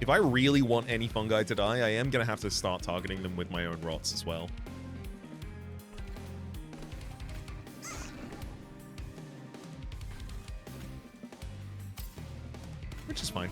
If I really want any fungi to die, I am going to have to start targeting them with my own rots as well. Which is fine.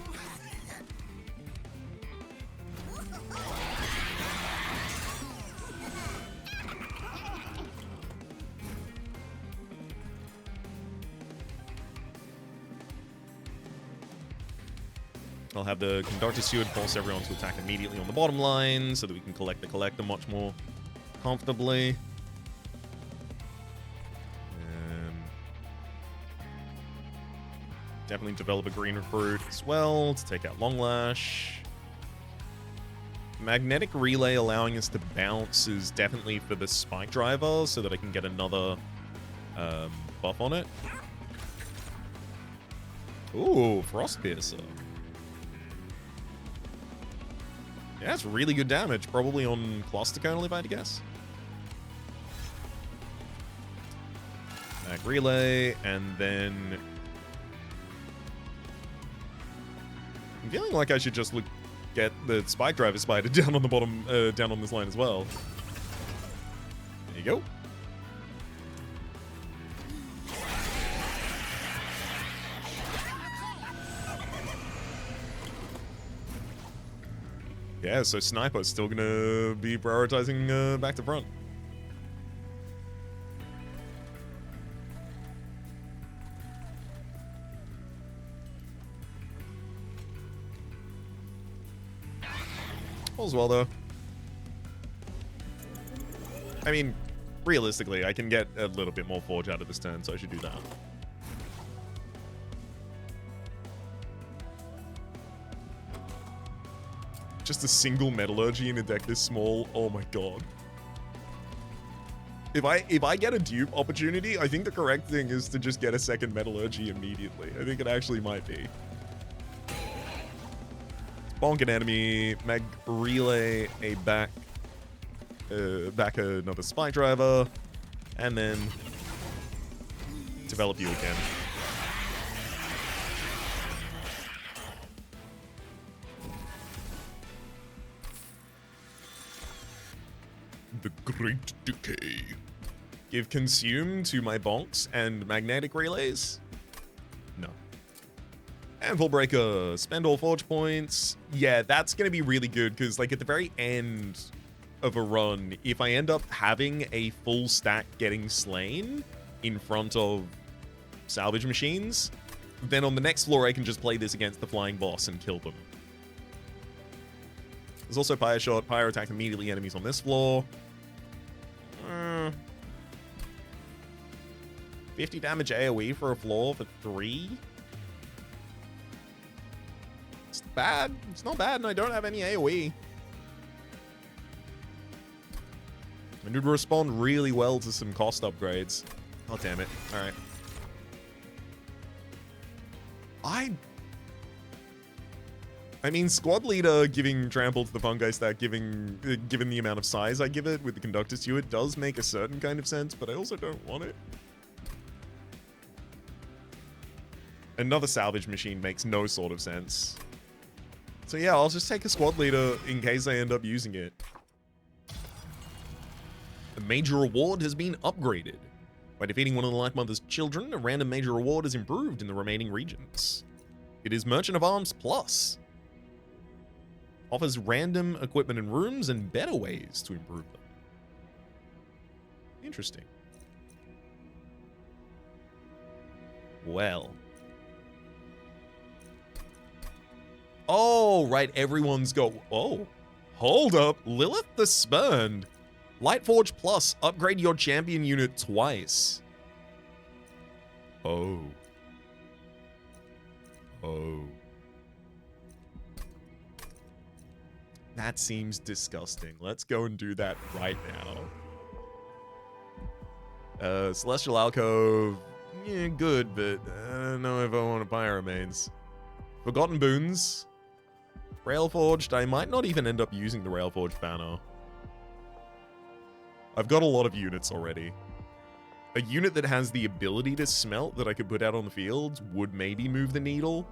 I'll have the Conductor Steward force everyone to attack immediately on the bottom line so that we can collect the collector much more comfortably. Definitely develop a green recruit as well to take out Long Lash. Magnetic Relay allowing us to bounce is definitely for the Spike Driver so that I can get another buff on it. Ooh, Frost Piercer. Yeah, it's really good damage. Probably on Cluster Kernel, if I had to guess. Mag Relay, and then... I'm feeling like I should just get the Spike Driver Spider down on the bottom, down on this line as well. There you go. Yeah, so Sniper's still gonna be prioritizing back to front. All's well, though. I mean, realistically, I can get a little bit more Forge out of this turn, so I should do that. Just a single Metallurgy in a deck this small, oh my god. If I get a dupe opportunity, I think the correct thing is to just get a second Metallurgy immediately. I think it actually might be. Bonk an enemy, Mag Relay a back another Spike Driver, and then develop you again. The Great Decay. Give Consume to my Bonks and Magnetic Relays? No. Anvil Breaker, spend all forge points. Yeah, that's going to be really good because, like, at the very end of a run, if I end up having a full stack getting slain in front of salvage machines, then on the next floor I can just play this against the flying boss and kill them. There's also Pyre Shot. Pyre attack immediately enemies on this floor. 50 damage AoE for a floor for 3? It's bad. It's not bad, and I don't have any AoE. And it would respond really well to some cost upgrades. Oh, damn it. All right. I mean, squad leader giving trample to the fungi stack, given the amount of size I give it with the conductor steward, does make a certain kind of sense, but I also don't want it. Another salvage machine makes no sort of sense. So yeah, I'll just take a squad leader in case I end up using it. A major reward has been upgraded. By defeating one of the Lifemother's children, a random major reward is improved in the remaining regions. It is Merchant of Arms Plus. Offers random equipment and rooms and better ways to improve them. Interesting. Well. Oh, right, everyone's oh. Hold up, Lilith the Spurned. Lightforge Plus, upgrade your champion unit twice. Oh. That seems disgusting. Let's go and do that right now. Celestial Alcove, yeah, good, but I don't know if I want to Pyramanes. Forgotten Boons. Railforged, I might not even end up using the Railforged banner. I've got a lot of units already. A unit that has the ability to smelt that I could put out on the field would maybe move the needle.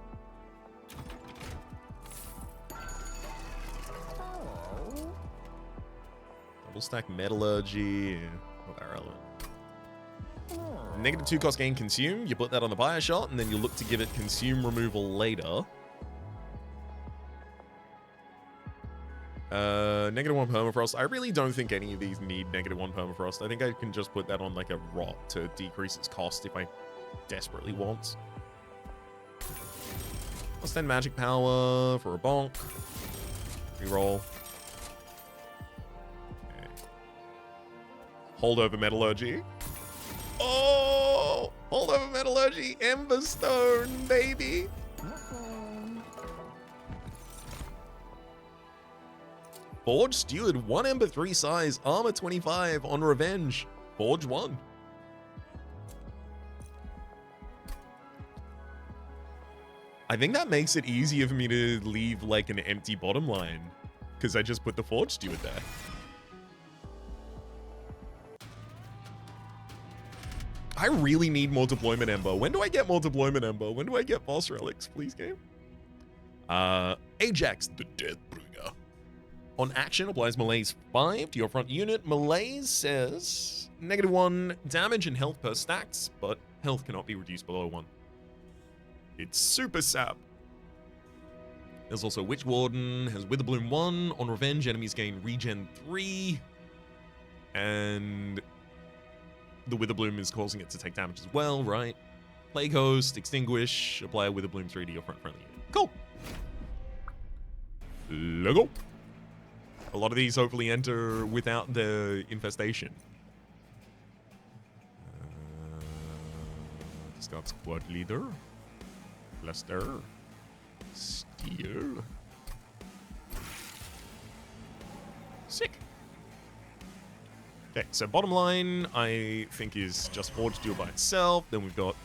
Double stack metallurgy. Not that relevant. -2 cost gain consume. You put that on the Pyre Shot, and then you look to give it consume removal later. -1 permafrost. I really don't think any of these need -1 permafrost. I think I can just put that on like a rot to decrease its cost if I desperately want. Plus 10 magic power for a bonk. Reroll. Okay. Holdover metallurgy. Oh! Holdover metallurgy. Emberstone, baby. Forge Steward, 1 Ember 3 size, armor 25 on Revenge. Forge 1. I think that makes it easier for me to leave like an empty bottom line because I just put the Forge Steward there. I really need more Deployment Ember. When do I get more Deployment Ember? When do I get boss relics, please, game? Ajax, the Deathbringer. On action, applies Malaise 5 to your front unit. Malaise says -1 damage and health per stacks, but health cannot be reduced below 1. It's super sap. There's also Witch Warden, has Witherbloom 1. On Revenge, enemies gain regen 3. And the Witherbloom is causing it to take damage as well, right? Plague Host, Extinguish, apply a Witherbloom 3 to your front friendly unit. Cool. Lego. A lot of these hopefully enter without the infestation. Discard squad leader. Cluster. Steel. Sick. Okay, so bottom line, I think is just Forge Steel by itself. Then we've got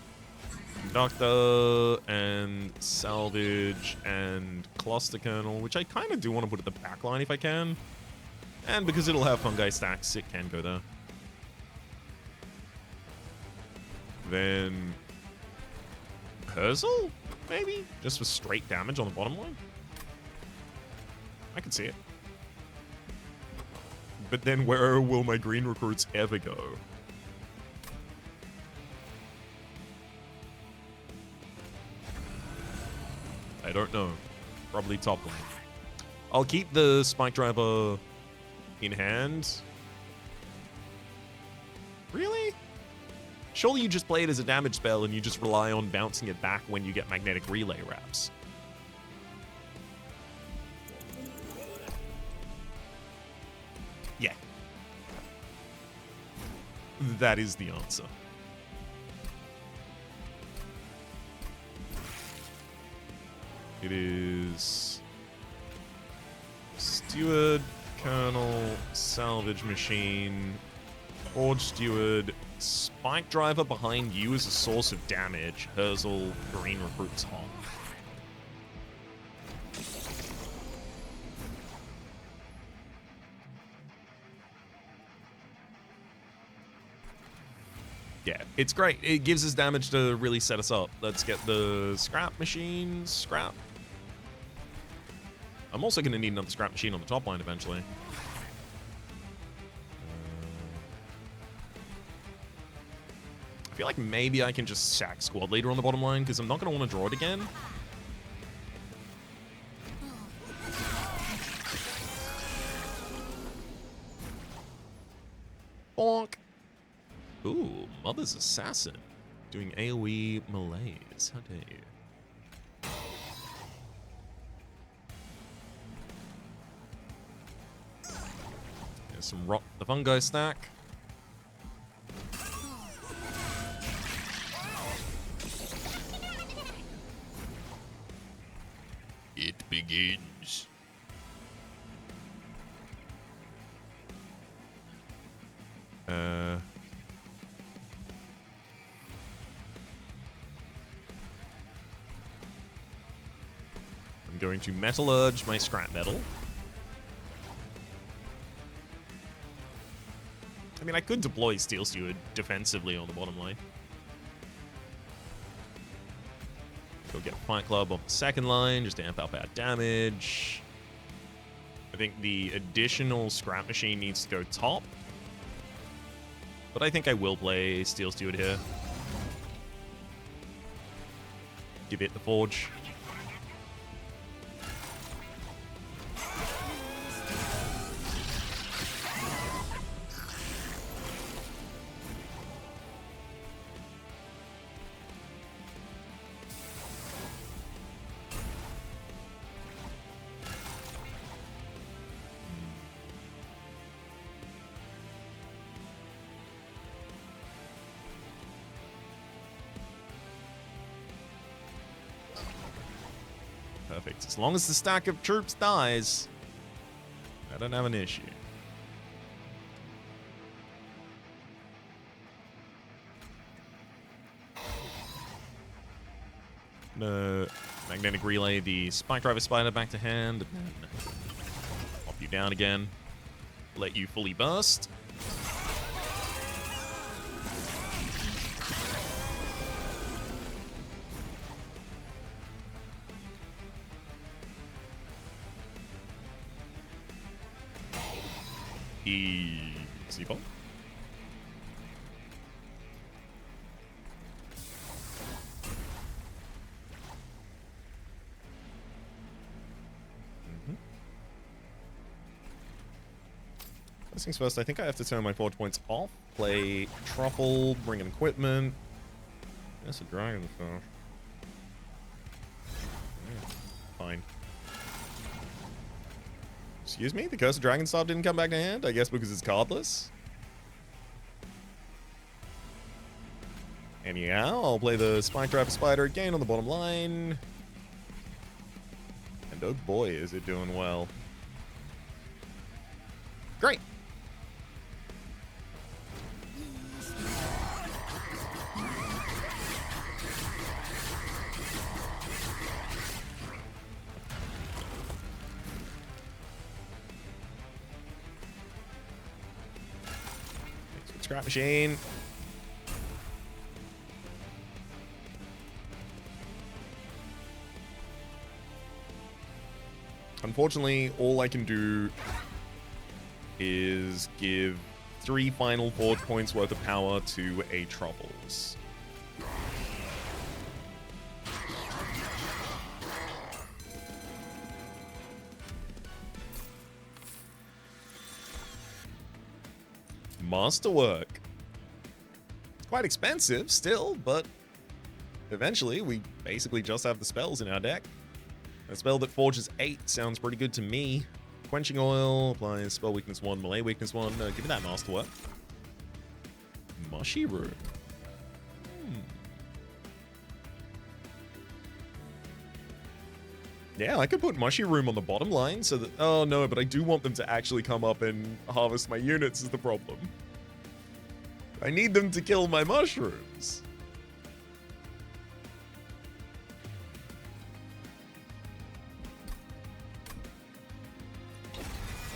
Conductor and Salvage and Cluster Kernel, which I kind of do want to put at the back line if I can. And because it'll have fungi stacks, it can go there. Then Persil, maybe? Just for straight damage on the bottom line? I can see it. But then where will my green recruits ever go? I don't know. Probably top lane. I'll keep the Spike Driver in hand. Really? Surely you just play it as a damage spell and you just rely on bouncing it back when you get Magnetic Relay wraps. Yeah. That is the answer. It is Steward, Colonel, Salvage Machine, Forge Steward, Spike Driver behind you as a source of damage, Herzl, Green Recruit top. Yeah, it's great. It gives us damage to really set us up. Let's get the Scrap Machine. Scrap. I'm also going to need another Scrap Machine on the top line eventually. I feel like maybe I can just sack Squad Leader on the bottom line because I'm not going to want to draw it again. Bonk. Ooh, Mother's Assassin. Doing AoE malaise. How dare you? There's some Rock the Fungi stack.
It begins.
I'm going to Metallurge my Scrap Metal. I mean, I could deploy Steel Steward defensively on the bottom line. Go get a Fight Club on the second line, just to amp up our damage. I think the additional Scrap Machine needs to go top. But I think I will play Steel Steward here. Give it the Forge. Perfect. As long as the stack of troops dies, I don't have an issue. Magnetic Relay the Spike Driver Spider back to hand, and then pop you down again. Let you fully burst. Easy ball. First things first, I think I have to turn my forge points off. Play Truffle, bring in equipment. That's a dragon stuff. Yeah, fine. Excuse me? The Curse of Dragon Staff didn't come back to hand? I guess because it's cardless? Anyhow, I'll play the Spike Driver Spider again on the bottom line. And oh boy, is it doing well. Great! Scrap Machine. Unfortunately, all I can do is give 3 final forge points worth of power to a Truffles. Masterwork. It's quite expensive still, but eventually we basically just have the spells in our deck. A spell that forges 8 sounds pretty good to me. Quenching Oil, applies spell weakness 1, melee weakness 1. Give me that Masterwork. Mushy Room. Yeah, I could put Mushy Room on the bottom line so that... Oh, no, but I do want them to actually come up and harvest my units is the problem. I need them to kill my mushrooms.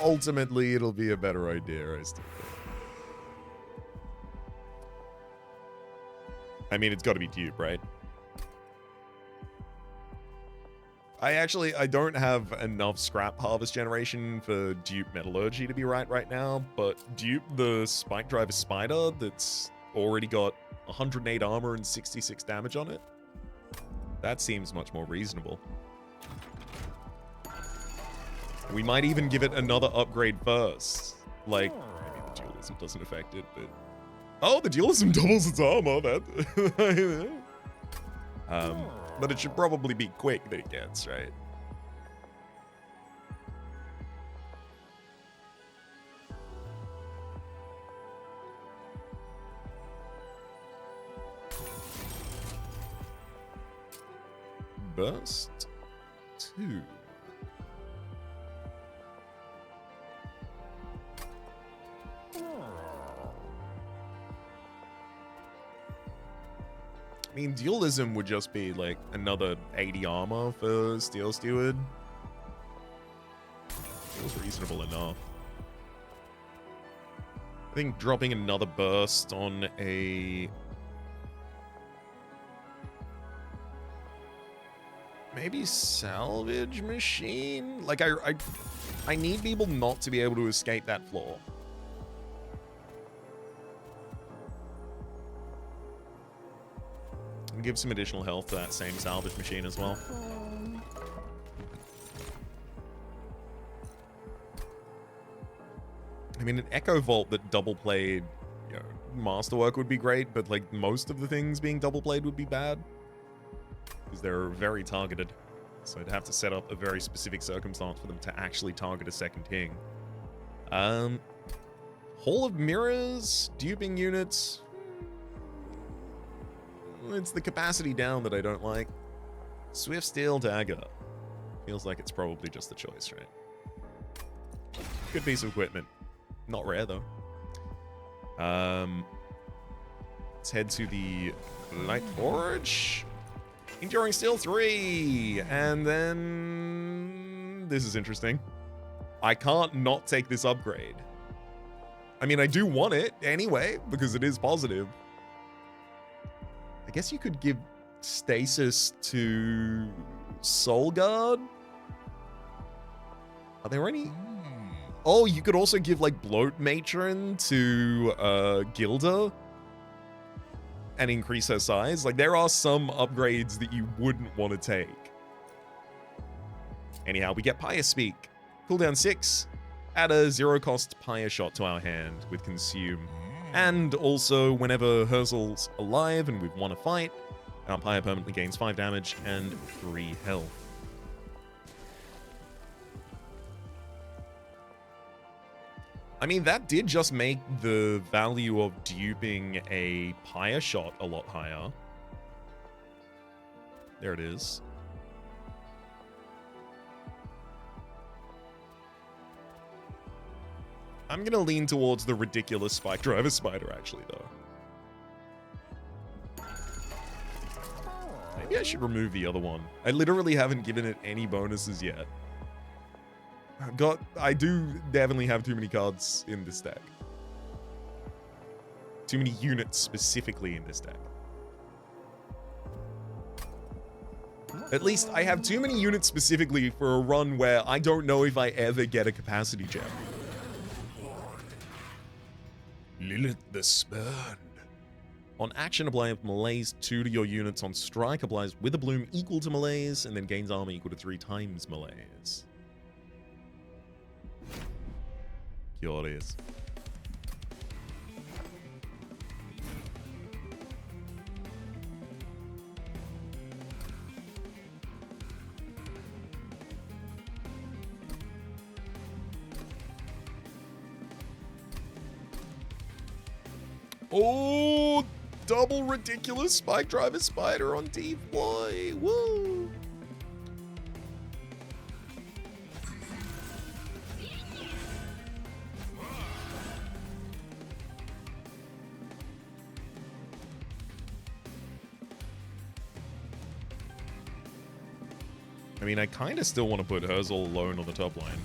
Ultimately, it'll be a better idea, I still think. I mean, it's got to be dupe, right? I don't have enough scrap harvest generation for dupe metallurgy to be right now, but dupe the spike driver spider that's already got 108 armor and 66 damage on it. That seems much more reasonable. We might even give it another upgrade first. Like, maybe the dualism doesn't affect it, but... Oh, the dualism doubles its armor, that... But it should probably be quick that it gets, right? Burst 2. I mean, dualism would just be like another 80 armor for Steel Steward. Feels reasonable enough. I think dropping another burst on a... maybe salvage machine? Like, I need people not to be able to escape that floor. And give some additional health to that same salvage machine as well. I mean, an Echo Vault that double played, you know, Masterwork would be great, but like most of the things being double played would be bad. Because they're very targeted. So I'd have to set up a very specific circumstance for them to actually target a second king. Hall of Mirrors, duping units. It's the capacity down that I don't like. Swift Steel Dagger. Feels like it's probably just the choice, right? Good piece of equipment. Not rare, though. Let's head to the Lightforged. Enduring Steel 3. And then... this is interesting. I can't not take this upgrade. I mean, I do want it anyway, because it is positive. I guess you could give Stasis to Soul Guard. Are there any? Oh, you could also give like Bloat Matron to Gilda and increase her size. Like there are some upgrades that you wouldn't want to take. Anyhow, we get Pyre Speak. Cooldown 6. Add a 0-cost Pyre shot to our hand with Consume. And also, whenever Herzel's alive and we've won a fight, our Pyre permanently gains 5 damage and 3 health. I mean, that did just make the value of duping a Pyre shot a lot higher. There it is. I'm going to lean towards the ridiculous Spike Driver Spider, actually, though. Maybe I should remove the other one. I literally haven't given it any bonuses yet. I do definitely have too many cards in this deck. Too many units specifically in this deck. At least I have too many units specifically for a run where I don't know if I ever get a capacity gem.
Lilith the Spurned.
On action, apply Malaise 2 to your units. On strike, applies Wither Bloom equal to Malaise, and then gains armor equal to 3 times Malaise. Curious. Oh, double ridiculous spike driver spider on D-Fly. Woo! I mean, I kind of still want to put hers all alone on the top line.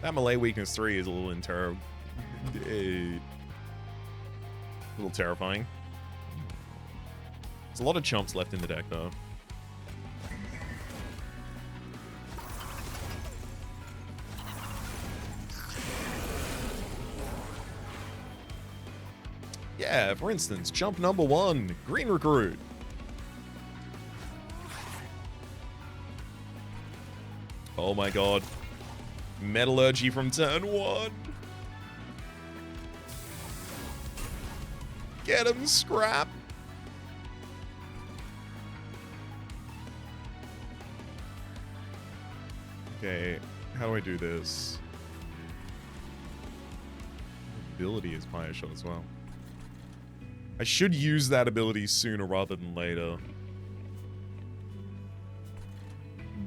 That melee weakness 3 is a little terrifying. There's a lot of chumps left in the deck, though. Yeah, for instance, chump number 1, Green Recruit. Oh my god. Metallurgy from turn 1. Get him, Scrap. Okay, how do I do this? Ability is Fire Shot as well. I should use that ability sooner rather than later.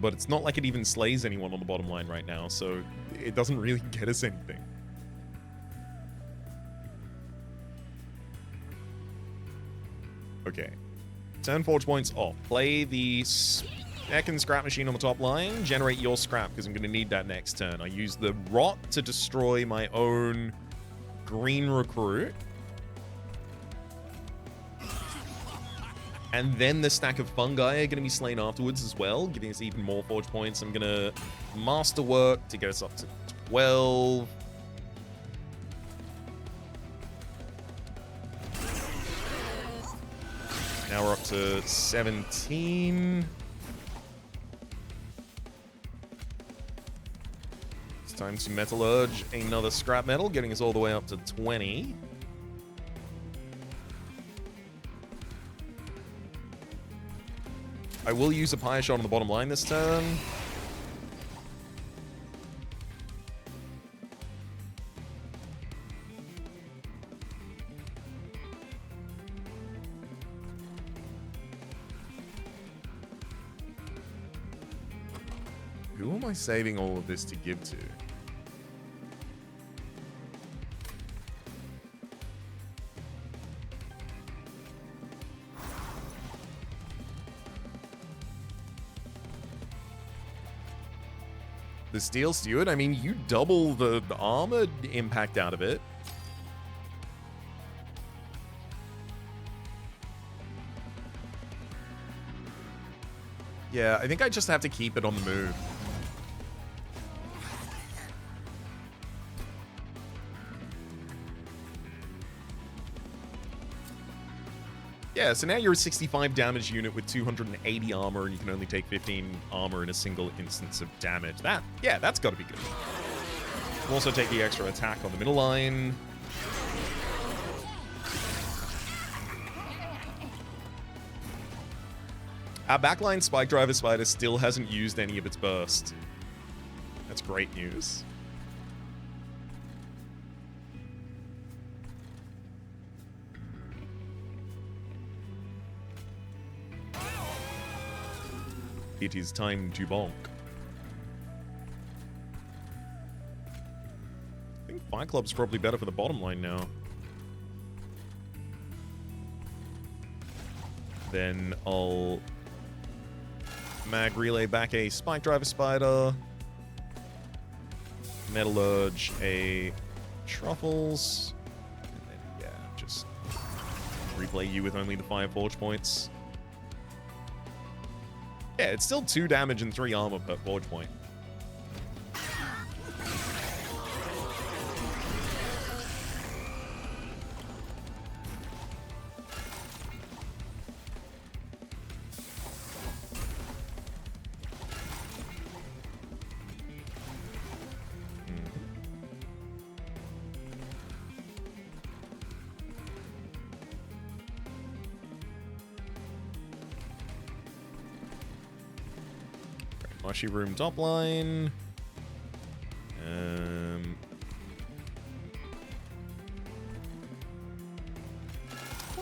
But it's not like it even slays anyone on the bottom line right now, so it doesn't really get us anything. Okay. Turn forge points off. Play the second scrap machine on the top line. Generate your scrap, because I'm going to need that next turn. I use the rot to destroy my own green recruit. And then the stack of fungi are going to be slain afterwards as well, giving us even more forge points. I'm going to masterwork to get us up to 12. Now we're up to 17. It's time to metallurge another scrap metal, getting us all the way up to 20. I will use a Pyre Shot on the bottom line this turn. Who am I saving all of this to give to? The Steel Steward, I mean, you double the armor impact out of it. Yeah, I think I just have to keep it on the move. Yeah, so now you're a 65 damage unit with 280 armor, and you can only take 15 armor in a single instance of damage. Yeah, that's got to be good. We'll also take the extra attack on the middle line. Our backline Spike Driver Spider still hasn't used any of its burst. That's great news. It is time to bonk. I think Fire Club's probably better for the bottom line now. Then I'll mag relay back a Spike Driver Spider. Metallurge a Truffles. And then, yeah, just replay you with only the 5 forge points. Yeah, it's still 2 damage and 3 armor per forge point. Mushy Room top line.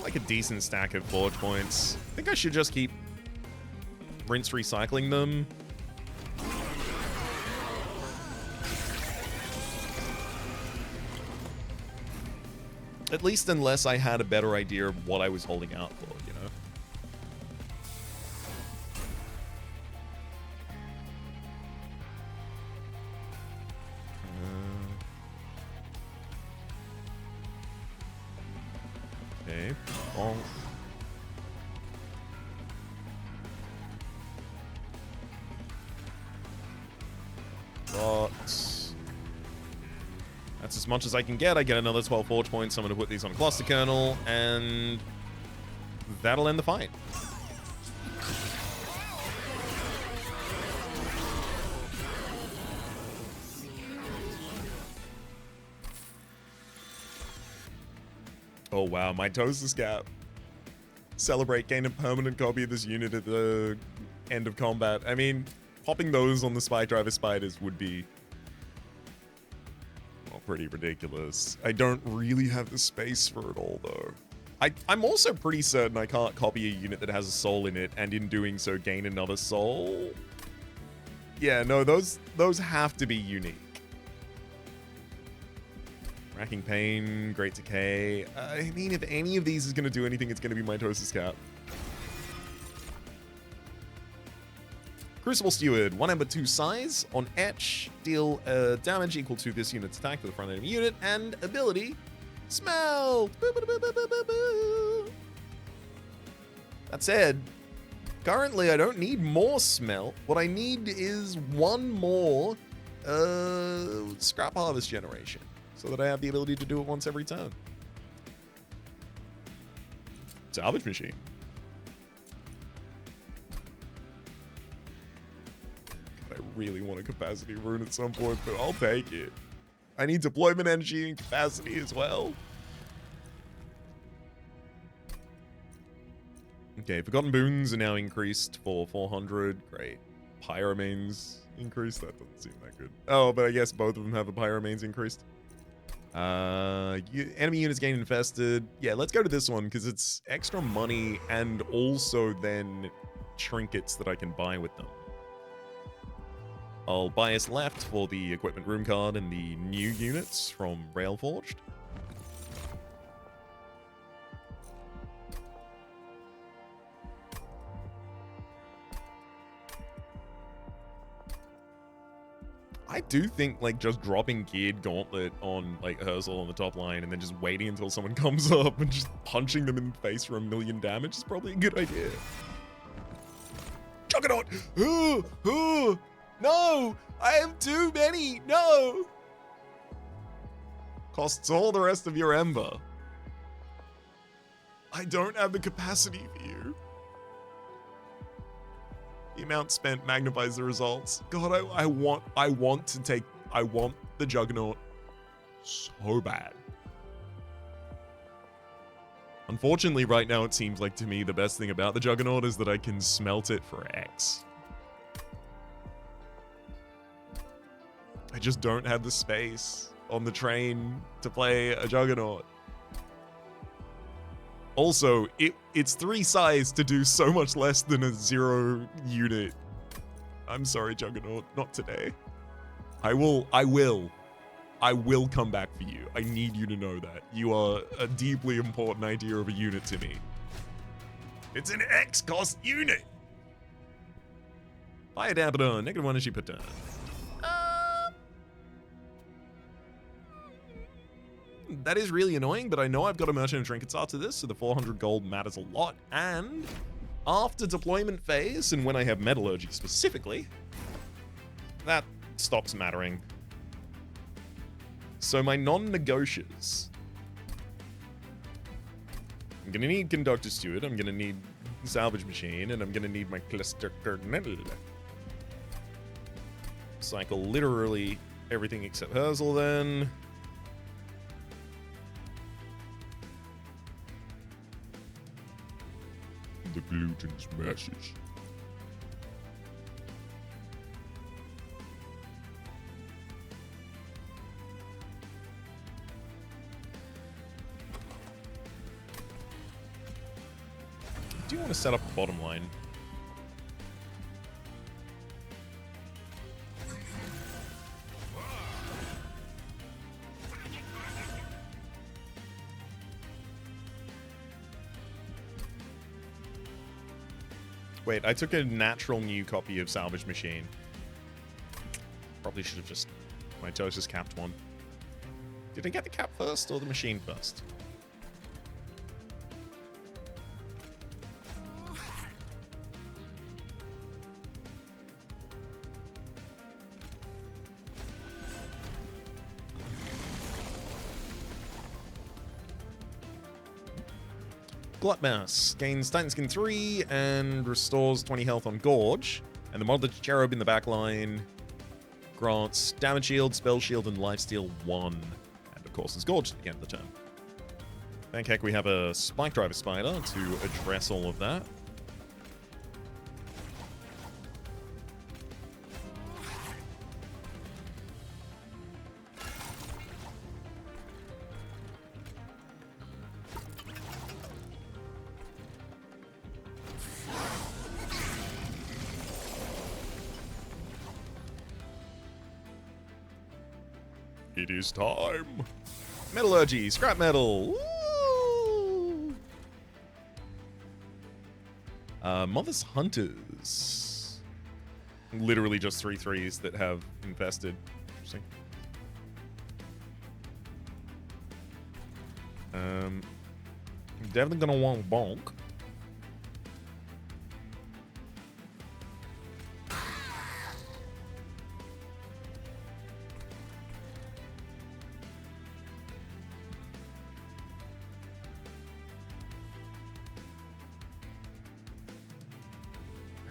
Like a decent stack of forge points. I think I should just keep rinse recycling them. At least unless I had a better idea of what I was holding out for, you know? Okay. Bonk. That's as much as I can get. I get another 12 forge points. I'm going to put these on cluster kernel, and that'll end the fight. Oh wow, mitosis gap. Celebrate, gain a permanent copy of this unit at the end of combat. I mean, popping those on the spike driver spiders would be, well, pretty ridiculous. I don't really have the space for it all, though. I'm also pretty certain I can't copy a unit that has a soul in it, and in doing so gain another soul. Yeah, no, those have to be unique. Racking Pain, Great Decay. I mean, if any of these is going to do anything, it's going to be Mitosis Cap. Crucible Steward, 1 Ember, 2 size. On Etch, deal damage equal to this unit's attack for the front enemy unit, and ability, Smell! Boo, boo, boo, boo, boo, boo, boo. That said, currently I don't need more Smell. What I need is one more Scrap Harvest generation, so that I have the ability to do it once every turn. Salvage Machine. I really want a capacity rune at some point, but I'll take it. I need deployment energy and capacity as well. Okay, Forgotten Boons are now increased for 400. Great. Pyromanes increased? That doesn't seem that good. Oh, but I guess both of them have a Pyromanes increased. Enemy units gain infested. Yeah, let's go to this one because it's extra money and also then trinkets that I can buy with them. I'll bias left for the equipment room card and the new units from Railforged. I do think, like, just dropping Geared Gauntlet on, like, Herzl on the top line and then just waiting until someone comes up and just punching them in the face for 1,000,000 damage is probably a good idea. Juggernaut! No! I have too many! No! Costs all the rest of your Ember. I don't have the capacity for you. The amount spent magnifies the results. God, I want the Juggernaut so bad. Unfortunately, right now it seems like to me the best thing about the Juggernaut is that I can smelt it for X. I just don't have the space on the train to play a Juggernaut. Also, it's 3 size to do so much less than a 0 unit. I'm sorry, Juggernaut, not today. I will come back for you. I need you to know that. You are a deeply important idea of a unit to me. It's an X cost unit. Fire Dampener, -1 energy per turn. That is really annoying, but I know I've got a Merchant of Trinkets after this, so the 400 gold matters a lot. And after deployment phase, and when I have Metallurgy specifically, that stops mattering. So my non-negotiators. I'm gonna need Conductor Steward, I'm gonna need Salvage Machine, and I'm gonna need my Cluster Kernel. Cycle literally everything except Herzl then. The gluten smashes. do want to set up a bottom line. Wait, I took a natural new copy of Salvage Machine. Probably should have just... My toes just capped one. Did I get the cap first or the machine first? Glutmass gains Titan Skin 3 and restores 20 health on Gorge. And the Modeled Cherub in the back line grants Damage Shield, Spell Shield, and Lifesteal 1. And of course, is Gorge at the end of the turn. Thank heck we have a Spike Driver Spider to address all of that. It is time. Metallurgy, scrap metal. Woo! Mother's Hunters. Literally just 3 threes that have infested. Interesting. I'm definitely gonna want bonk.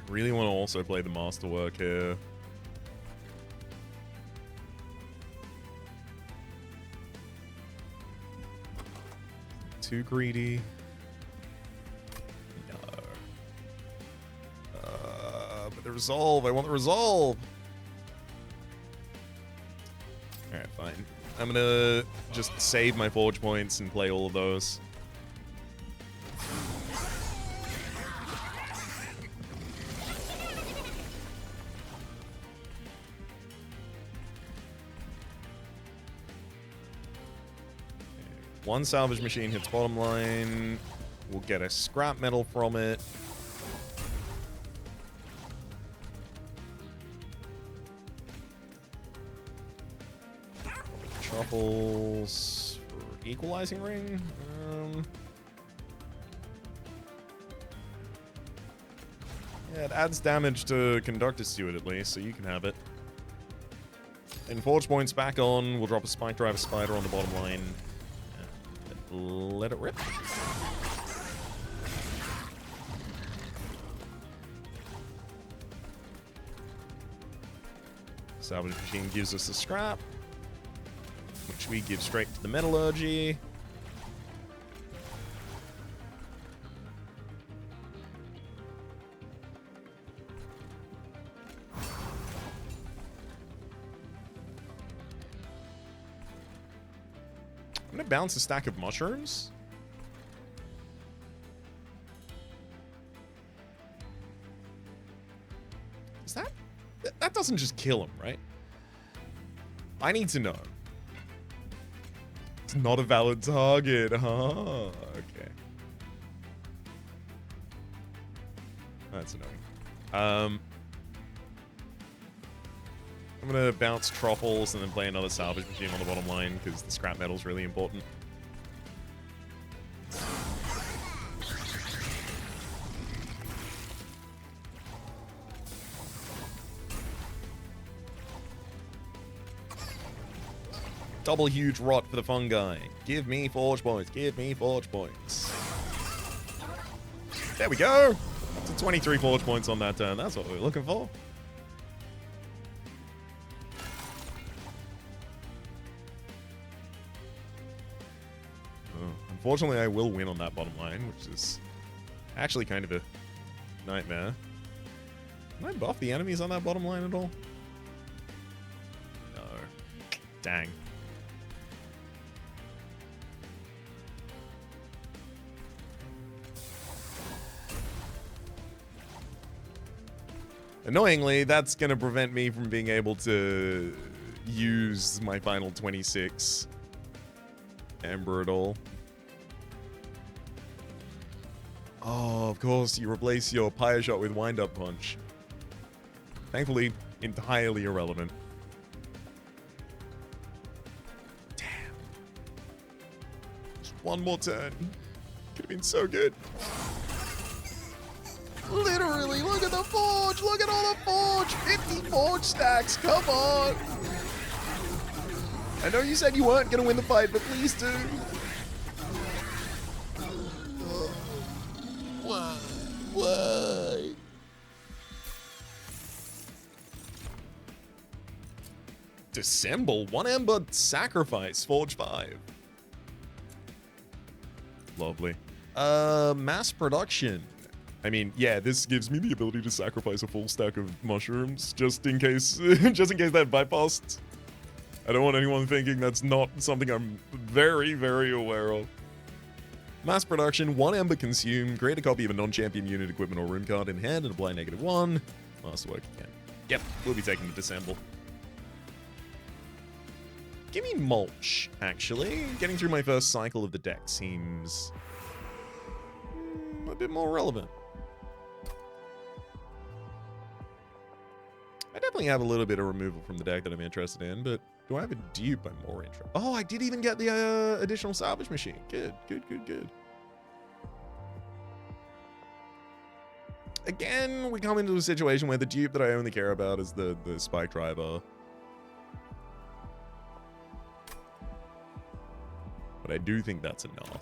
Really want to also play the Masterwork here. Too greedy. No. But the resolve. I want the resolve. Alright, fine. I'm gonna just save my forge points and play all of those. One salvage machine hits bottom line. We'll get a scrap metal from it. Truffles for equalizing ring. Yeah, it adds damage to Conductor Steward at least, so you can have it. And forge points back on. We'll drop a Spike Driver Spider on the bottom line. Let it rip. Salvage machine gives us the scrap, which we give straight to the metallurgy. I'm gonna bounce a stack of mushrooms. Is that... That doesn't just kill him, right? I need to know. It's not a valid target, huh? Okay. That's annoying. I'm gonna bounce Truffles and then play another salvage machine on the bottom line because the scrap metal's really important. Double huge rot for the fungi. Give me forge points. Give me forge points. There we go. So 23 forge points on that turn. That's what we were looking for. Unfortunately, I will win on that bottom line, which is actually kind of a nightmare. Can I buff the enemies on that bottom line at all? No. Dang. Annoyingly, that's going to prevent me from being able to use my final 26 Ember at all. Oh, of course, you replace your Pyre Shot with Wind-Up Punch. Thankfully, entirely irrelevant. Damn. Just one more turn. Could have been so good. Literally, look at the Forge! Look at all the Forge! 50 Forge stacks, come on! I know you said you weren't gonna win the fight, but please do. Why? Dissemble, 1 Ember, sacrifice, Forge 5. Lovely. Mass production. I mean, yeah, this gives me the ability to sacrifice a full stack of mushrooms just in case, just in case that bypassed. I don't want anyone thinking that's not something I'm very, very aware of. Mass production, 1 Ember consumed, create a copy of a non-champion unit, equipment, or room card in hand and apply -1. Masterwork again. Yep, we'll be taking the dissemble. Give me mulch, actually. Getting through my first cycle of the deck seems a bit more relevant. I definitely have a little bit of removal from the deck that I'm interested in, but do I have a dupe I'm more interested in? Oh, I did even get the additional salvage machine. Good, good, good, good. Again, we come into a situation where the dupe that I only care about is the spike driver. But I do think that's enough.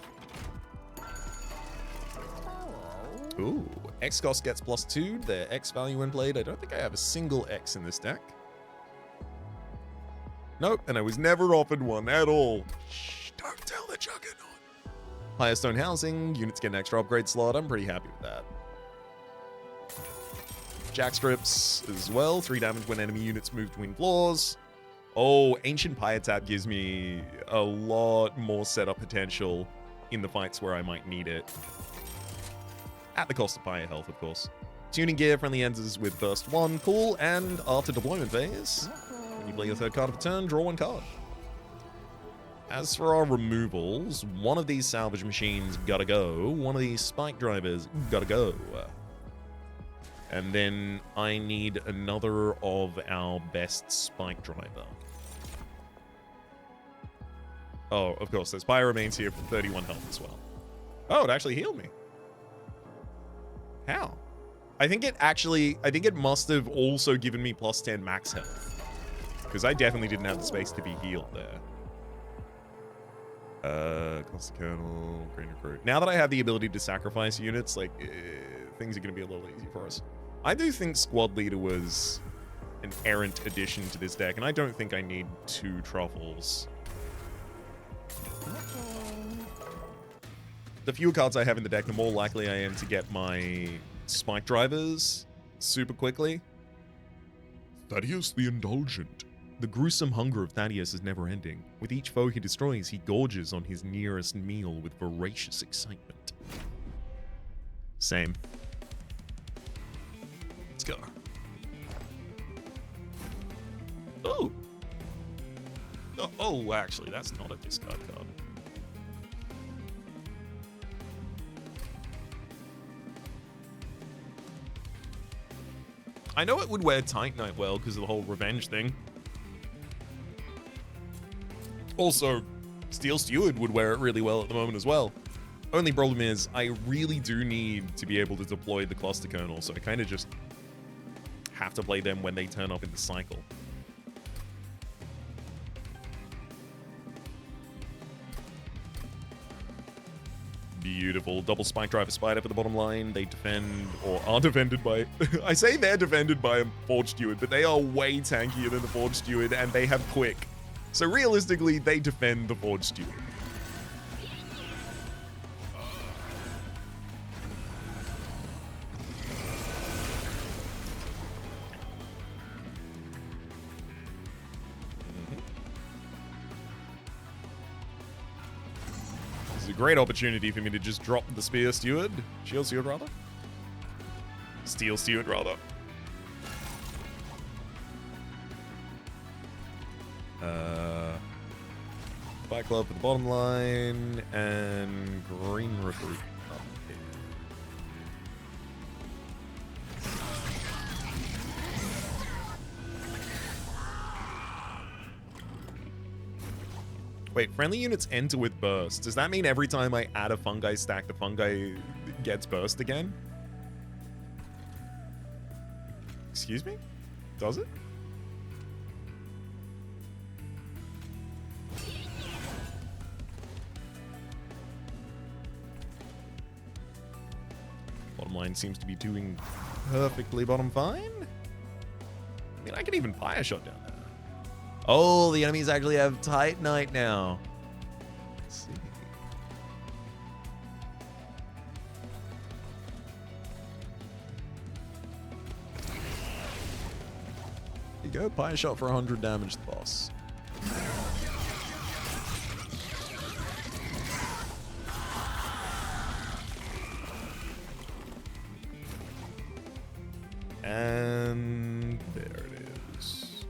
Ooh, X cost gets +2. Their X value when played. I don't think I have a single X in this deck. Nope, and I was never offered one at all. Shh, don't tell the Juggernaut. Higher stone housing, units get an extra upgrade slot. I'm pretty happy with that. Jack strips as well. 3 damage when enemy units move between floors. Oh, Ancient Pyre Tap gives me a lot more setup potential in the fights where I might need it. At the cost of Pyre health, of course. Tuning gear friendly enters with burst 1, cool, and after deployment phase, when you play your 3rd card of a turn, draw 1 card. As for our removals, one of these salvage machines gotta go, one of these spike drivers gotta go. And then I need another of our best spike driver. Oh, of course, there's Pyre remains here for 31 health as well. Oh, it actually healed me. How? I think it must have also given me +10 max health. Because I definitely didn't have the space to be healed there. Cost the Colonel, Green Recruit. Now that I have the ability to sacrifice units, like, things are going to be a little easier for us. I do think Squad Leader was an errant addition to this deck, and I don't think I need 2 truffles. The fewer cards I have in the deck, the more likely I am to get my spike drivers super quickly. Thaddeus the Indulgent. The gruesome hunger of Thaddeus is never ending. With each foe he destroys, he gorges on his nearest meal with voracious excitement. Same. Let's go. Oh. Oh, actually, that's not a discard card. I know it would wear Titanite well because of the whole revenge thing. Also, Steel Steward would wear it really well at the moment as well. Only problem is, I really do need to be able to deploy the Cluster Kernel, so I kind of just have to play them when they turn up in the cycle. Beautiful. Double Spike Driver Spider for the bottom line. They defend, or are defended by... I say they're defended by a Forge Steward, but they are way tankier than the Forge Steward, and they have Quick. So realistically, they defend the Forge Steward. Great opportunity for me to just drop the Spear Steward. Shield Steward, rather? Steel Steward, rather. Fight Club for the bottom line, and Green Recruit up here. Wait, friendly units enter with burst. Does that mean every time I add a fungi stack, the fungi gets burst again? Excuse me? Does it? Bottom line seems to be doing perfectly bottom fine. I mean, I can even fire shot down there. Oh, the enemies actually have Titanite now. Let's see. There you go, fire shot for 100 damage to the boss. And there it is.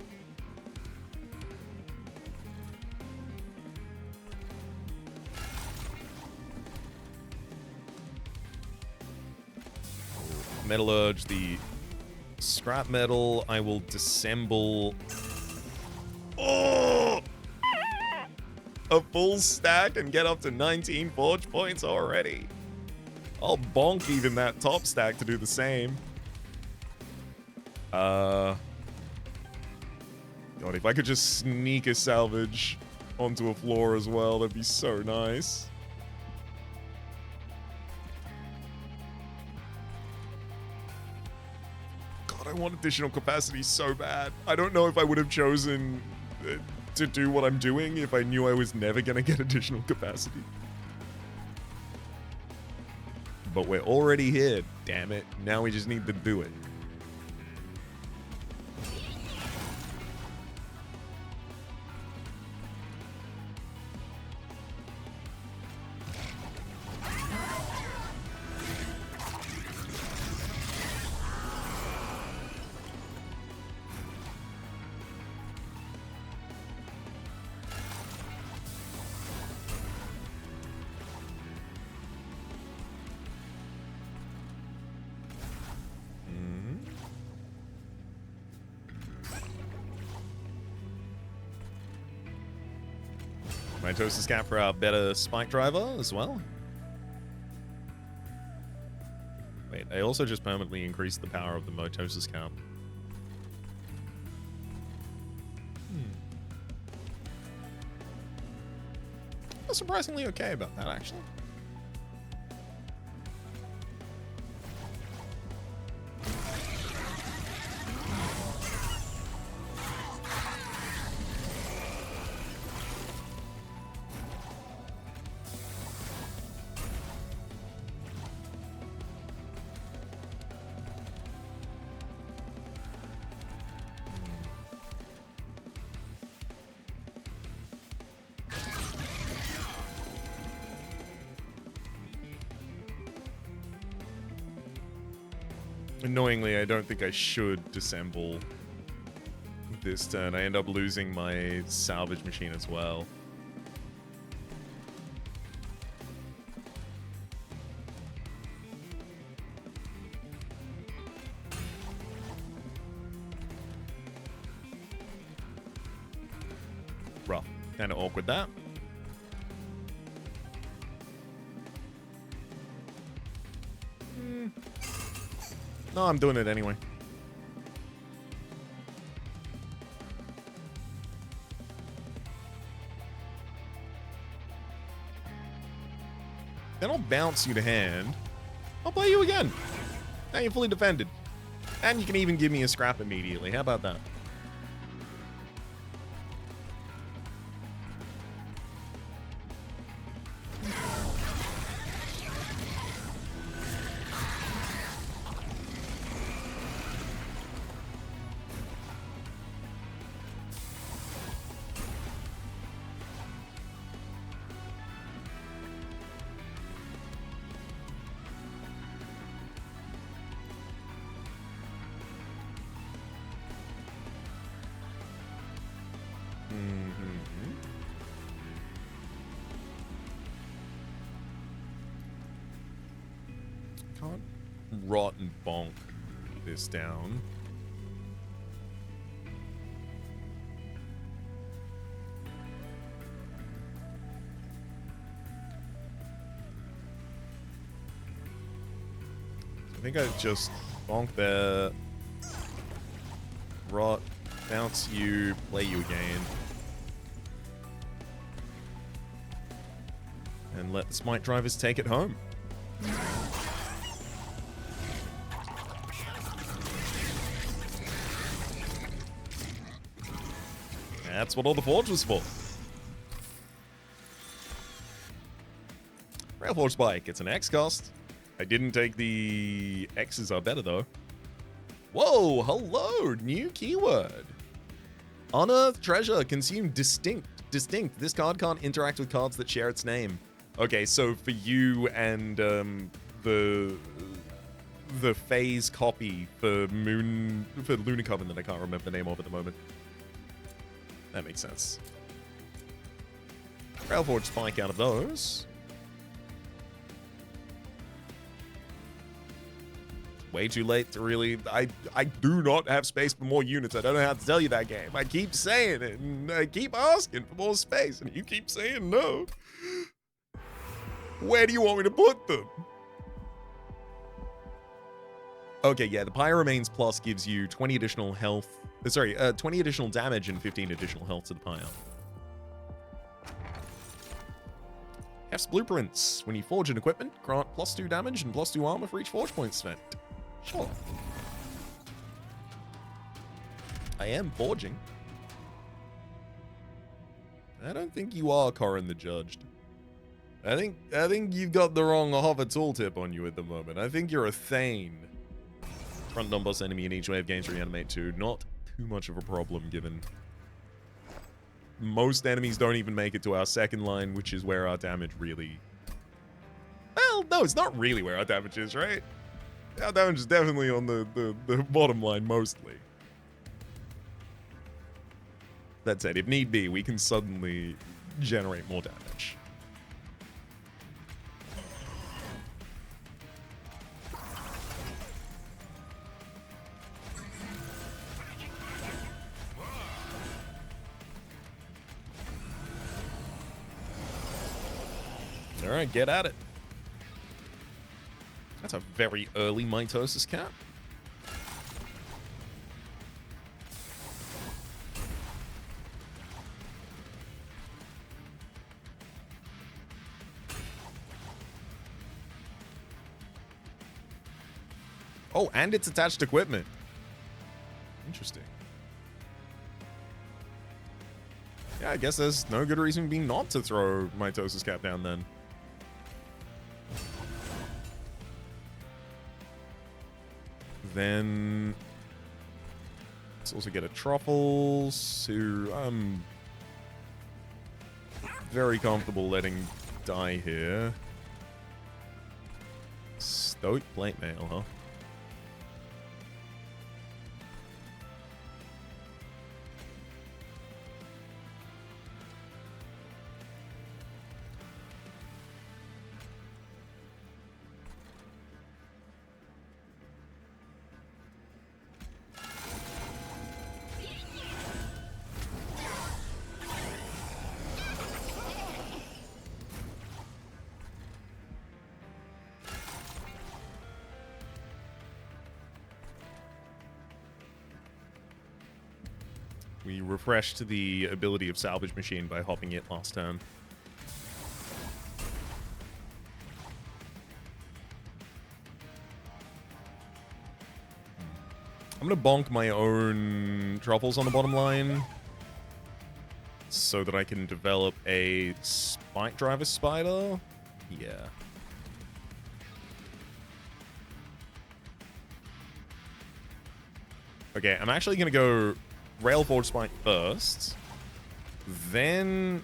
Metallurge, the scrap metal, I will disassemble. Oh! A full stack and get up to 19 forge points already. I'll bonk even that top stack to do the same. God, if I could just sneak a salvage onto a floor as well, that'd be so nice. God, I want additional capacity so bad. I don't know if I would have chosen to do what I'm doing if I knew I was never gonna get additional capacity. But we're already here, damn it. Now we just need to do it. Mitosis cap for our better spike driver as well. Wait, I also just permanently increased the power of the mitosis cap. I'm surprisingly okay about that, actually. Annoyingly, I don't think I should disassemble this turn. I end up losing my salvage machine as well. Rough. Kind of awkward that. No, I'm doing it anyway. Then I'll bounce you to hand. I'll play you again. Now you're fully defended. And you can even give me a scrap immediately. How about that? Can't rot and bonk this down. I think I just bonk there, rot, bounce you, play you again, and let the smite drivers take it home. That's what all the forge was for. Railforged Spike, it's an X cost. I didn't take the X's are better though. Whoa, hello, new keyword. Unearthed treasure, consume distinct. This card can't interact with cards that share its name. Okay, so for you and the phase copy for Lunar Coven that I can't remember the name of at the moment. That makes sense. Railforged Spike out of those. Way too late to really... I do not have space for more units. I don't know how to tell you that game. I keep saying it, and I keep asking for more space, and you keep saying no. Where do you want me to put them? Okay, yeah, the Pyramanes Plus gives you 20 additional health... 20 additional damage and 15 additional health to the Pyre. Hef's Blueprints. When you forge an equipment, grant +2 damage and +2 armor for each forge point spent. Sure. I am forging. I don't think you are Corin the Judged. I think you've got the wrong hover tooltip on you at the moment. I think you're a Thane. Front non-boss enemy in each wave gains reanimate 2. Not too much of a problem given most enemies don't even make it to our second line, which is where our damage really... Well, no, it's not really where our damage is, right? Our damage is definitely on the bottom line mostly. That said, if need be, we can suddenly generate more damage. All right, get at it. That's a very early mitosis cap. Oh, and it's attached equipment. Interesting. Yeah, I guess there's no good reason being not to throw mitosis cap down then. Then let's also get a Truffles, who I'm very comfortable letting die here. Stoic Plate Mail, huh? We refreshed the ability of Salvage Machine by hopping it last turn. I'm gonna bonk my own Truffles on the bottom line so that I can develop a Spike Driver Spider. Yeah. Okay, I'm actually gonna go Railforged Spike first, then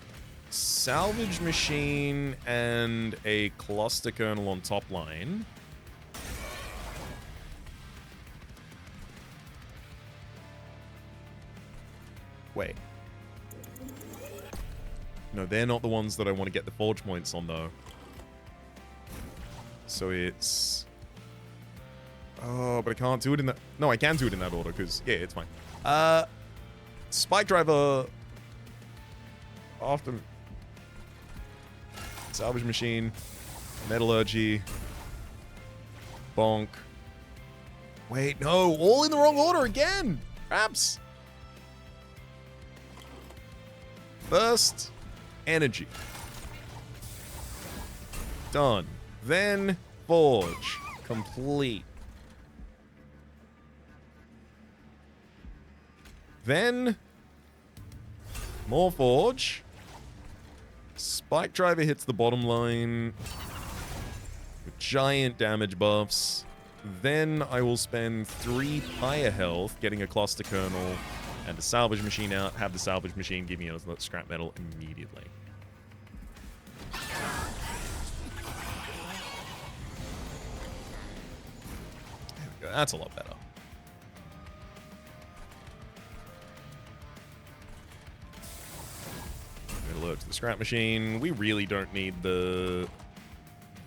Salvage Machine and a Cluster Kernel on top line. Wait. No, they're not the ones that I want to get the forge points on, though. So it's Oh, but I can't do it in that. No, I can do it in that order because, yeah, it's fine. Spike Driver. After. Salvage Machine. Metallurgy. Bonk. Wait, no. All in the wrong order again. Perhaps. First, energy. Done. Then, forge. Complete. Then, more forge. Spike Driver hits the bottom line with giant damage buffs. Then I will spend 3 higher health getting a cluster kernel and a salvage machine out. Have the salvage machine give me a scrap metal immediately. There we go. That's a lot better. Alert to the scrap machine. We really don't need the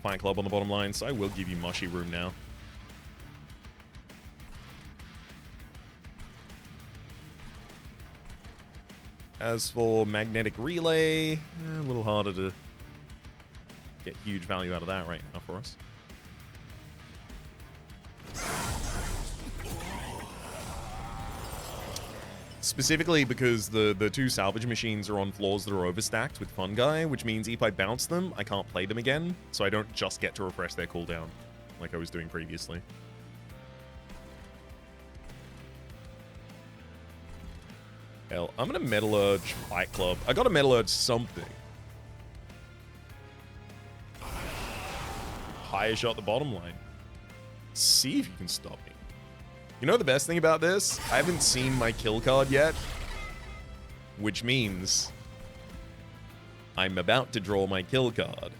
Fight Club on the bottom line, so I will give you Mushy Room now. As for Magnetic Relay, a little harder to get huge value out of that right now for us. Specifically because the 2 salvage machines are on floors that are overstacked with fungi, which means if I bounce them, I can't play them again, so I don't just get to refresh their cooldown like I was doing previously. Hell, I'm gonna Metallurge Fight Club. I gotta Metallurge something. Higher shot the bottom line. See if you can stop me. You know the best thing about this? I haven't seen my kill card yet, which means I'm about to draw my kill card.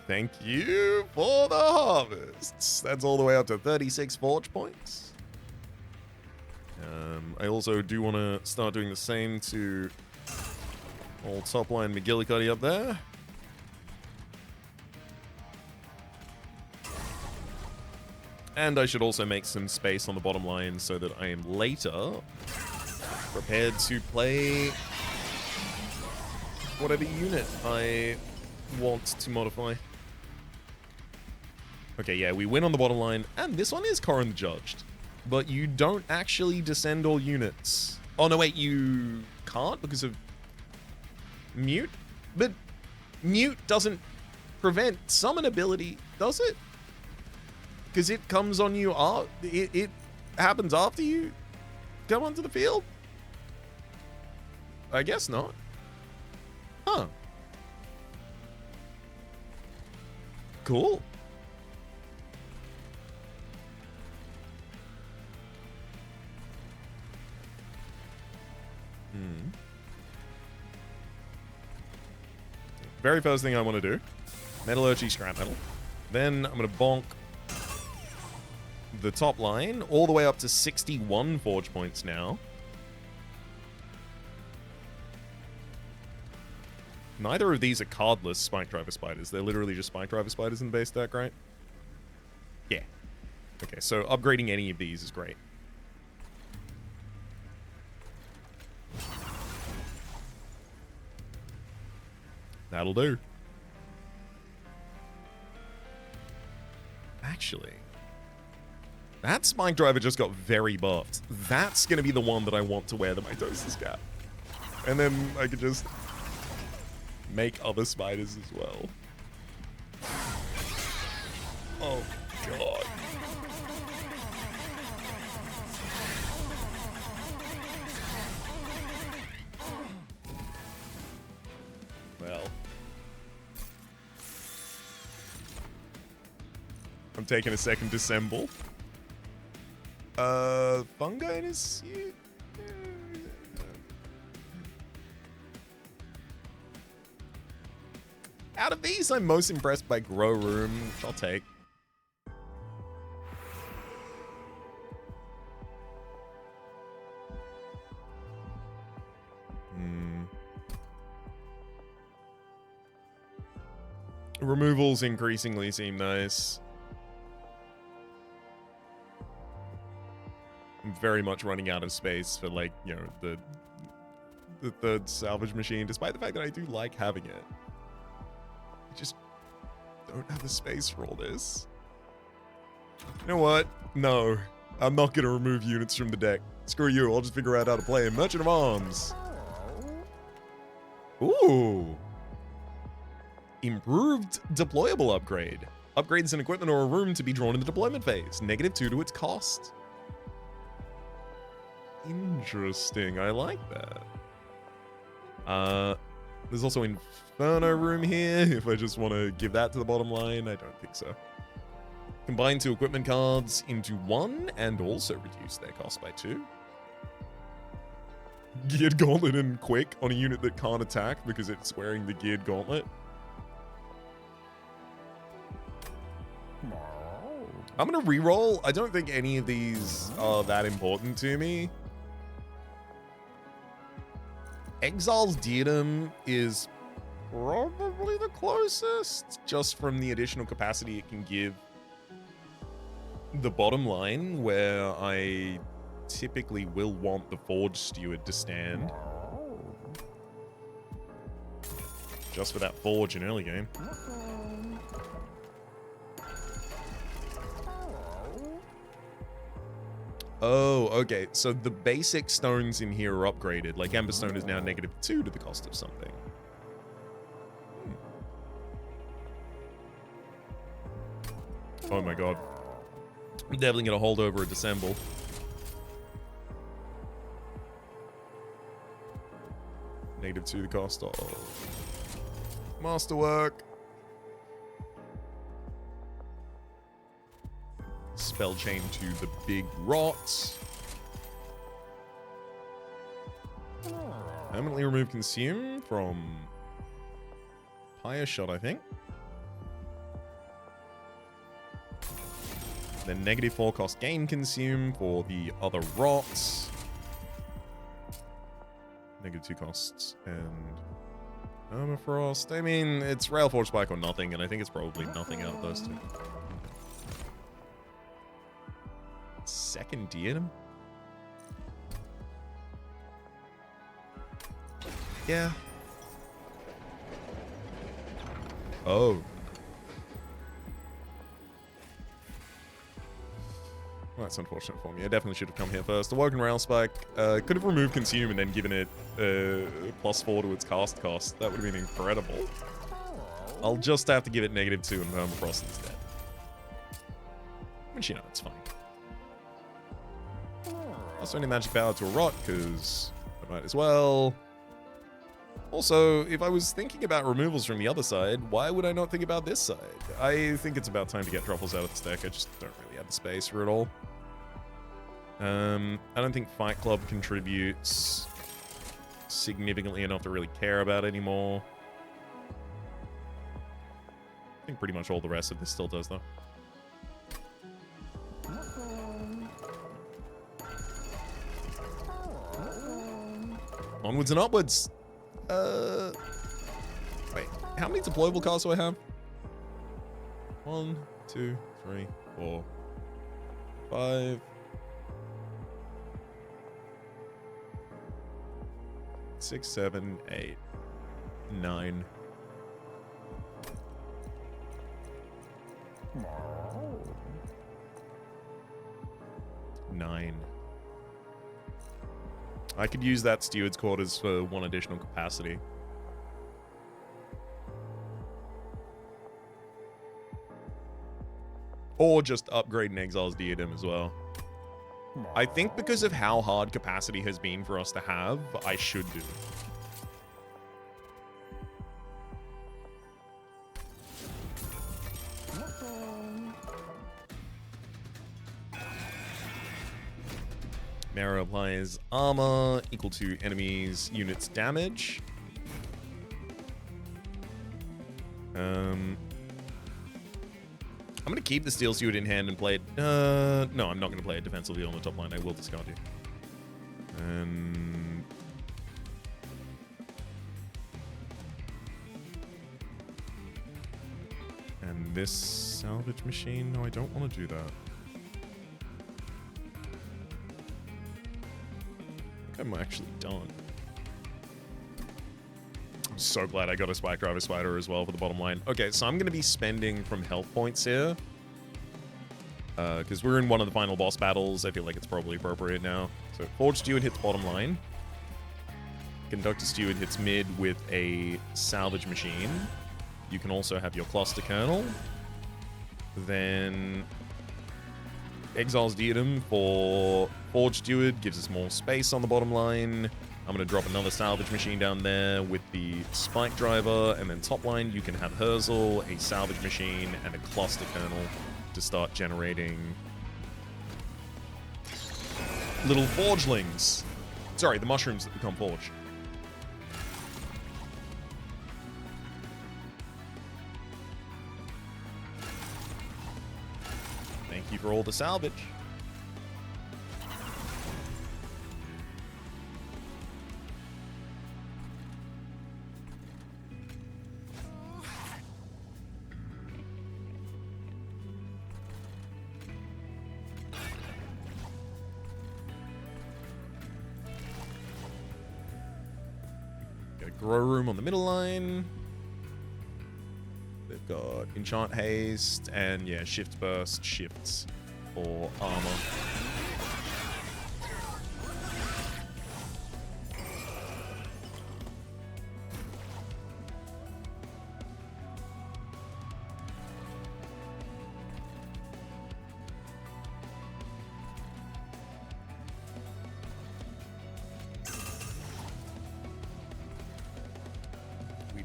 Thank you for the harvests. That's all the way up to 36 forge points. I also do want to start doing the same to all top line McGillicuddy up there. And I should also make some space on the bottom line so that I am later prepared to play whatever unit I want to modify. Okay, yeah, we win on the bottom line, and this one is Corrin Judged. But you don't actually descend all units. Oh, no, wait, you can't because of mute? But mute doesn't prevent summon ability, does it? Because it comes on you, it happens after you come onto the field? I guess not. Huh. Cool. Very first thing I want to do, Metallurgy Scrap Metal. Then I'm going to bonk the top line all the way up to 61 forge points now. Neither of these are cardless Spike Driver Spiders. They're literally just Spike Driver Spiders in the base deck, right? Yeah. Okay, so upgrading any of these is great. That'll do. Actually, that Spike Driver just got very buffed. That's going to be the one that I want to wear the mitosis cap. And then I could just make other spiders as well. Oh, God. Well. I'm taking a second to assemble. Fungi in his... Out of these, I'm most impressed by Grow Room, which I'll take. Removals increasingly seem nice. I'm very much running out of space for, like, you know, the third salvage machine, despite the fact that I do like having it. I just don't have the space for all this. You know what? No, I'm not going to remove units from the deck. Screw you, I'll just figure out how to play Merchant of Arms. Ooh. Improved deployable upgrade. Upgrades an equipment or a room to be drawn in the deployment phase. -2 to its cost. Interesting, I like that. There's also Inferno room here, if I just want to give that to the bottom line. I don't think so. Combine 2 equipment cards into 1 and also reduce their cost by 2. Geared Gauntlet and Quick on a unit that can't attack because it's wearing the Geared Gauntlet. I'm going to reroll. I don't think any of these are that important to me. Exile's Diadem is probably the closest, just from the additional capacity it can give the bottom line, where I typically will want the Forge Steward to stand. Just for that Forge in early game. Oh, okay. So the basic stones in here are upgraded. Like Emberstone is now -2 to the cost of something. Oh my god. I'm definitely going to hold over a Dissemble. -2 to the cost of Masterwork. Spell chain to the big rot. Permanently remove consume from Pyre Shot, I think. Then -4 cost gain consume for the other rots. -2 costs and Permafrost. I mean, it's Railforged Spike or nothing, and I think it's probably nothing out of those two. Second Diadem? Yeah. Oh. Well, that's unfortunate for me. I definitely should have come here first. Awoken Rail Spike. Could have removed Consume and then given it +4 to its cast cost. That would have been incredible. I'll just have to give it -2 and Permafrost instead. Which, you know, it's fine. Also any magic power to a rot, because I might as well. Also, if I was thinking about removals from the other side, why would I not think about this side? I think it's about time to get Truffles out of this deck. I just don't really have the space for it all. I don't think Fight Club contributes significantly enough to really care about anymore. I think pretty much all the rest of this still does, though. Onwards and upwards. Wait, how many deployable cards do I have? 1, 2, 3, 4, 5, 6, 7, 8, 9. I could use that Steward's Quarters for 1 additional capacity. Or just upgrade an Exile's Diadem as well. I think because of how hard capacity has been for us to have, I should do it. Marrow applies armor equal to enemies' units' damage. I'm going to keep the Steel Steward in hand and play it. No, I'm not going to play it defensively on the top line. I will discard you. And this salvage machine? No, I don't want to do that. I think I'm actually done. I'm so glad I got a Spike Driver Spider as well for the bottom line. Okay, so I'm going to be spending from health points here. Because we're in one of the final boss battles. I feel like it's probably appropriate now. So Forge Steward hits bottom line. Conductor Steward hits mid with a salvage machine. You can also have your cluster kernel. Then Exile's Diadem for Forge Steward gives us more space on the bottom line. I'm going to drop another salvage machine down there with the Spike Driver. And then top line, you can have Herzl, a salvage machine, and a cluster kernel to start generating little forgelings. Sorry, the mushrooms that become forge. Thank you for all the salvage. Grow Room on the middle line. They've got Enchant Haste and, yeah, Shift Burst shifts for armor.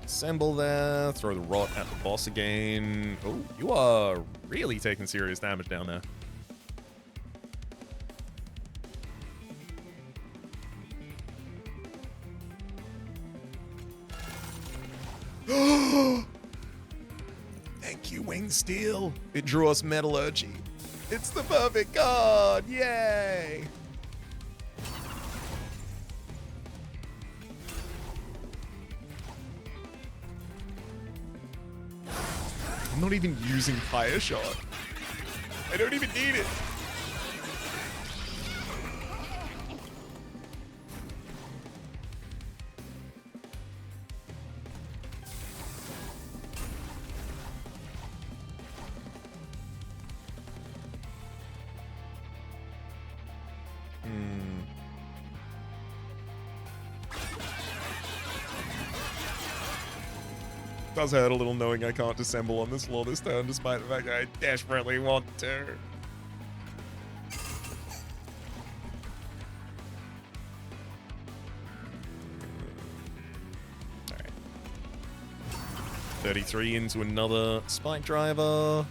Assemble there, throw the rot at the boss again. Oh, you are really taking serious damage down there. Thank you, Winged Steel. It drew us Metallurgy. It's the perfect card. Yay! I'm not even using Fire Shot. I don't even need it. Does hurt a little knowing I can't dissemble on this floor this turn, despite the fact that I desperately want to. Alright. 33 into another Spike Driver.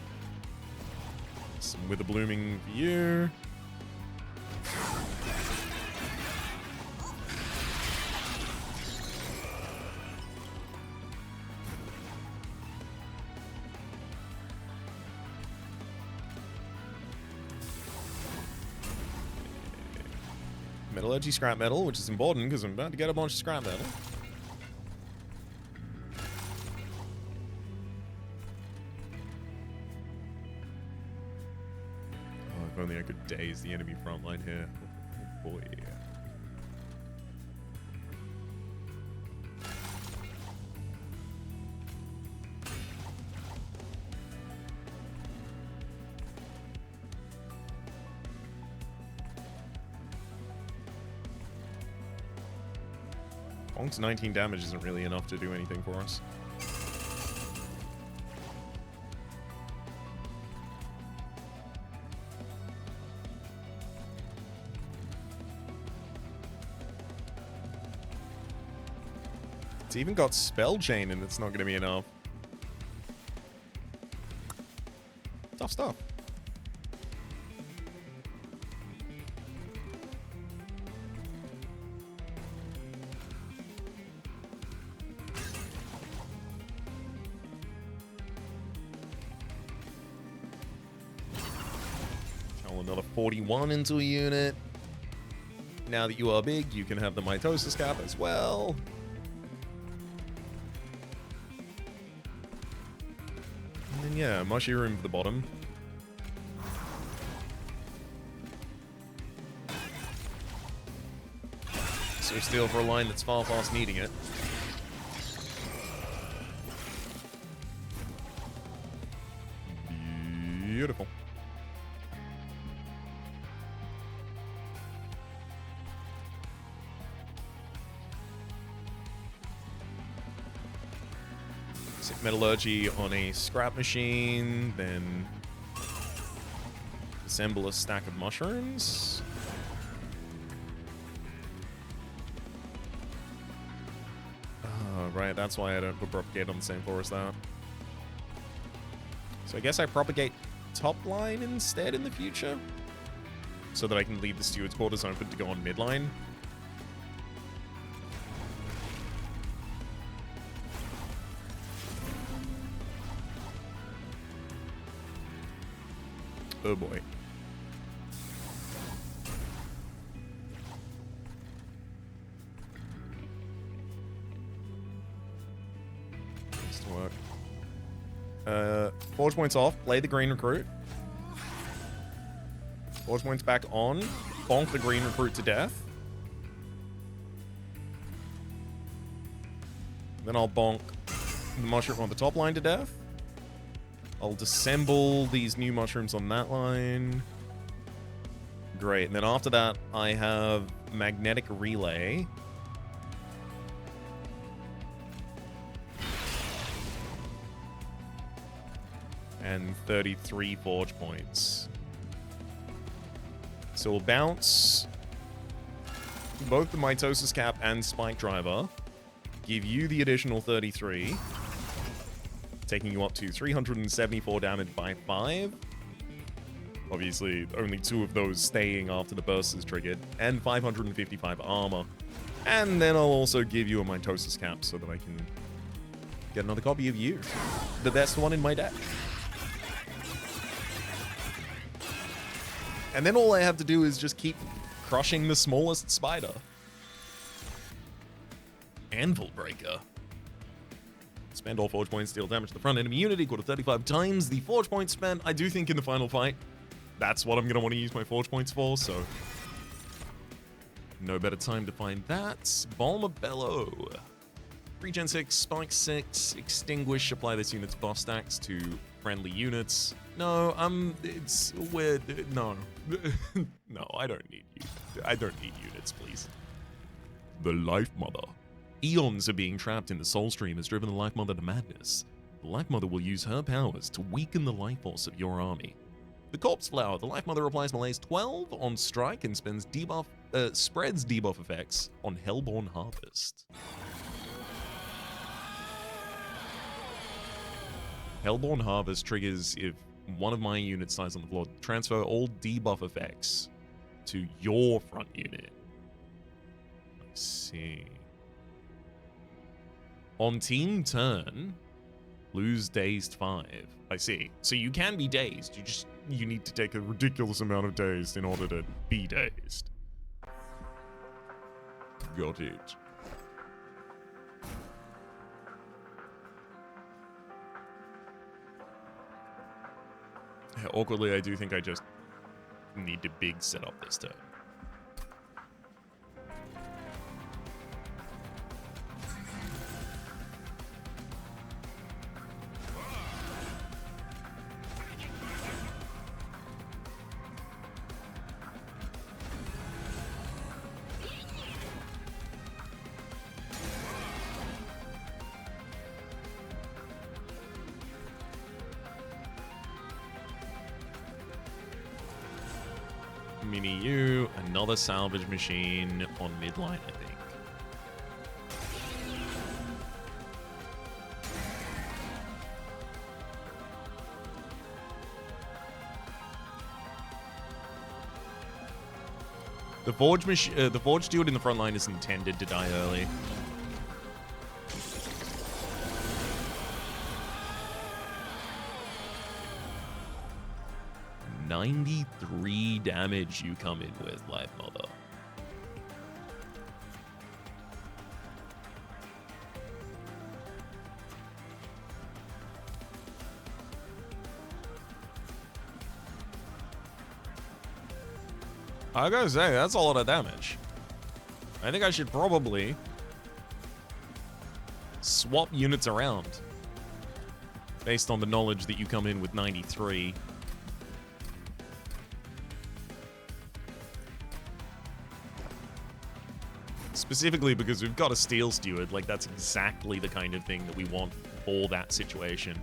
Some Wither Blooming View. Metallurgy scrap metal, which is important because I'm about to get a bunch of scrap metal. Oh, if only I could daze the enemy front line here. Oh boy. Bonk's 19 damage isn't really enough to do anything for us. It's even got Spell Chain and it's not going to be enough. Tough stuff. another 41 into a unit. Now that you are big, you can have the mitosis cap as well. And then, yeah, mushy room for the bottom. So steel for a line that's far past needing it. Beautiful. Sick metallurgy on a scrap machine, then assemble a stack of mushrooms. Right, that's why I don't put propagate on the same floor as that. So I guess I propagate top line instead in the future, so that I can leave the steward's quarters open to go on midline. Oh boy. Needs to work. Forge points off. Play the green recruit. Forge points back on. Bonk the green recruit to death. Then I'll bonk the mushroom on the top line to death. I'll disassemble these new mushrooms on that line. Great. And then after that, I have magnetic relay. And 33 forge points. So we'll bounce both the mitosis cap and spike driver. Give you the additional 33. Taking you up to 374 damage by 5. Obviously, only 2 of those staying after the burst is triggered. And 555 armor. And then I'll also give you a mitosis cap so that I can get another copy of you. The best one in my deck. And then all I have to do is just keep crushing the smallest spider. Anvil Breaker. Spend all forge points, deal damage to the front enemy unit equal to 35 times the forge points spent. I do think in the final fight, that's what I'm going to want to use my forge points for, so no better time to find that. Balmer Bellow. Regen 6, Spike 6, Extinguish, apply this unit's buff stacks to friendly units. No, it's weird. No. No, I don't need you. I don't need units, please. The Lifemother. Eons of being trapped in the soul stream has driven the Lifemother to madness. The Lifemother will use her powers to weaken the life force of your army. The Corpse Flower. The Lifemother applies Malaise 12 on strike and spreads debuff effects on Hellborn Harvest. Hellborn Harvest triggers if one of my units dies on the floor. Transfer all debuff effects to your front unit. I see. On team turn, lose dazed 5. I see. So you can be dazed. You need to take a ridiculous amount of dazed in order to be dazed. Got it. Yeah, awkwardly, I do think I just need to big set up this turn. Mini U, another salvage machine on midline, I think. The Forge Steward in the front line is intended to die early. 93 damage you come in with, Lifemother. I gotta say, that's a lot of damage. I think I should probably swap units around based on the knowledge that you come in with 93. Specifically because we've got a Steel Steward, like that's exactly the kind of thing that we want for that situation.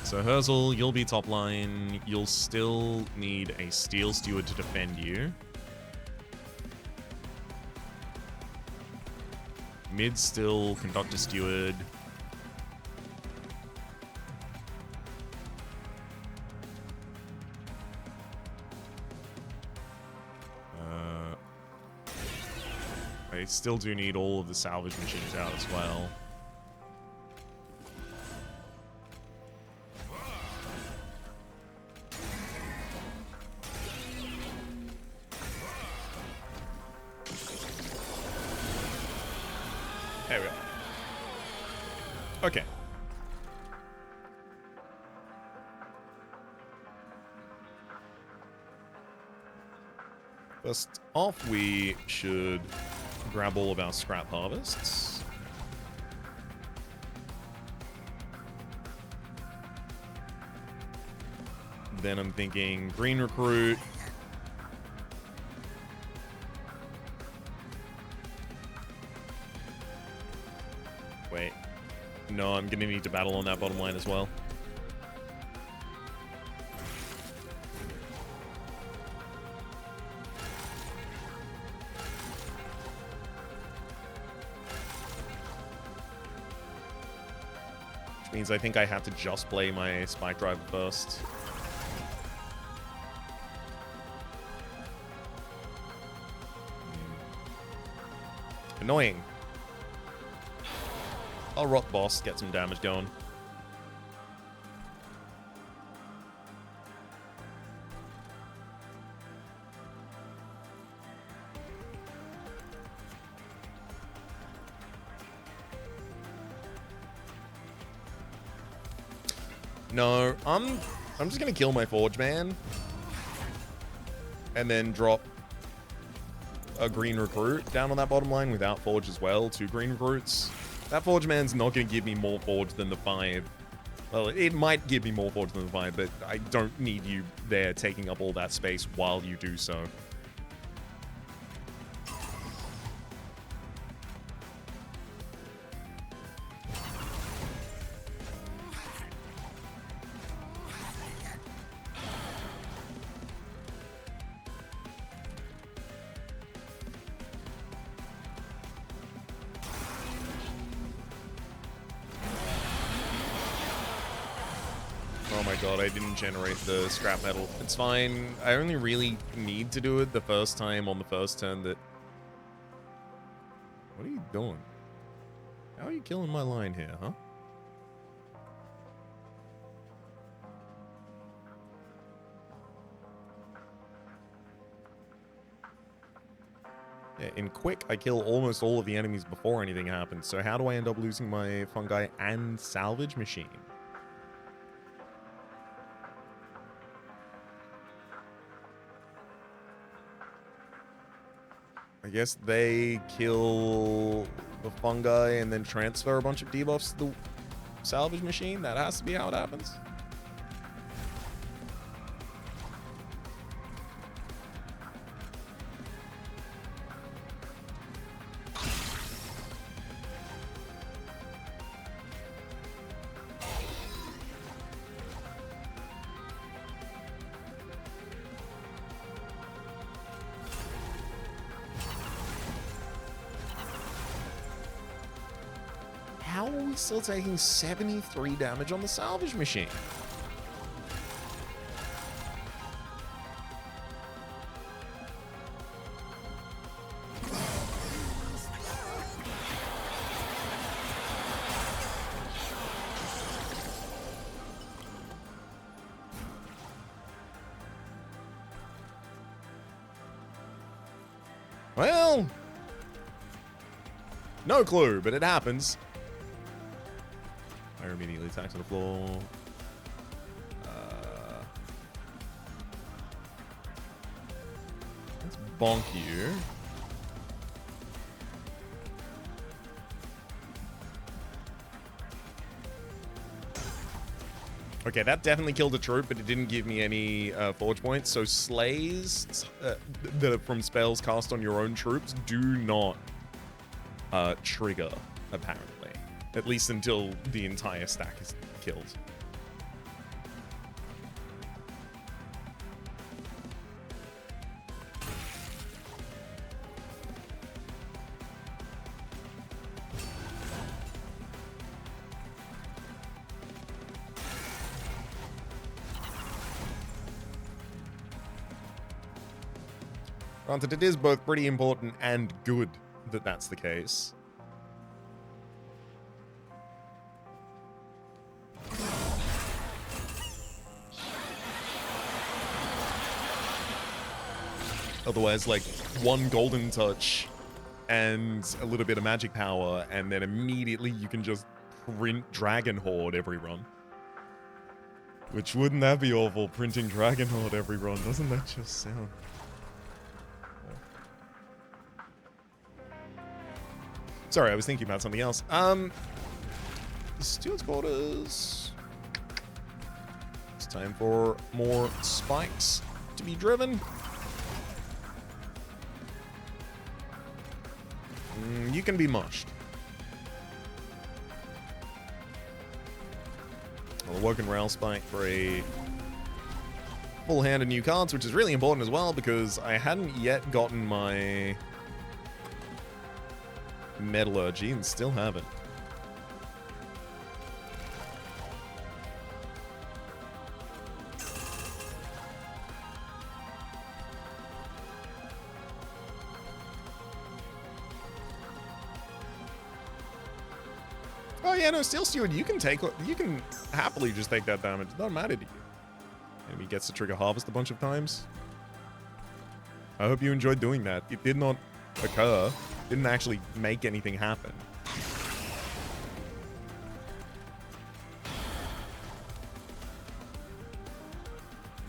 So Herzl, you'll be top line. You'll still need a Steel Steward to defend you. Mid still Conductor Steward. I still do need all of the salvage machines out as well. There we go. Okay. First off, we should grab all of our scrap harvests. Then I'm thinking green recruit. Wait. No, I'm gonna need to battle on that bottom line as well. Which means I think I have to just play my Spike Driver first. Annoying. I'll Rot Boss, get some damage going. No, I'm just gonna kill my Forge Man. And then drop a green recruit down on that bottom line without Forge as well. 2 green recruits. That Forge Man's not going to give me more Forge than the 5. Well, it might give me more Forge than the 5, but I don't need you there taking up all that space while you do so. Oh my god, I didn't generate the scrap metal. It's fine. I only really need to do it the first time on the first turn that... What are you doing? How are you killing my line here, huh? Yeah, in quick, I kill almost all of the enemies before anything happens, so how do I end up losing my fungi and salvage machine? I guess they kill the fungi and then transfer a bunch of debuffs to the salvage machine. That has to be how it happens. How are we still taking 73 damage on the salvage machine? Well, no clue, but it happens. Fire immediately attacks on the floor. Let's bonk you. Okay, that definitely killed a troop, but it didn't give me any forge points. So slays that are from spells cast on your own troops do not trigger, apparently. At least until the entire stack is killed. Granted, it is both pretty important and good that that's the case. Otherwise, like, one golden touch and a little bit of magic power, and then immediately you can just print Dragon Horde every run. Which, wouldn't that be awful, printing Dragon Horde every run? Doesn't that just sound... Sorry, I was thinking about something else. Steward's Quarters. It's time for more spikes to be driven. You can be mushed. I'll work in Rail Spike for a full hand of new cards, which is really important as well because I hadn't yet gotten my Metallurgy and still haven't. Oh yeah, no, Steel Steward, you can happily just take that damage. It doesn't matter to you. Enemy gets to trigger Harvest a bunch of times. I hope you enjoyed doing that. It did not occur. Didn't actually make anything happen.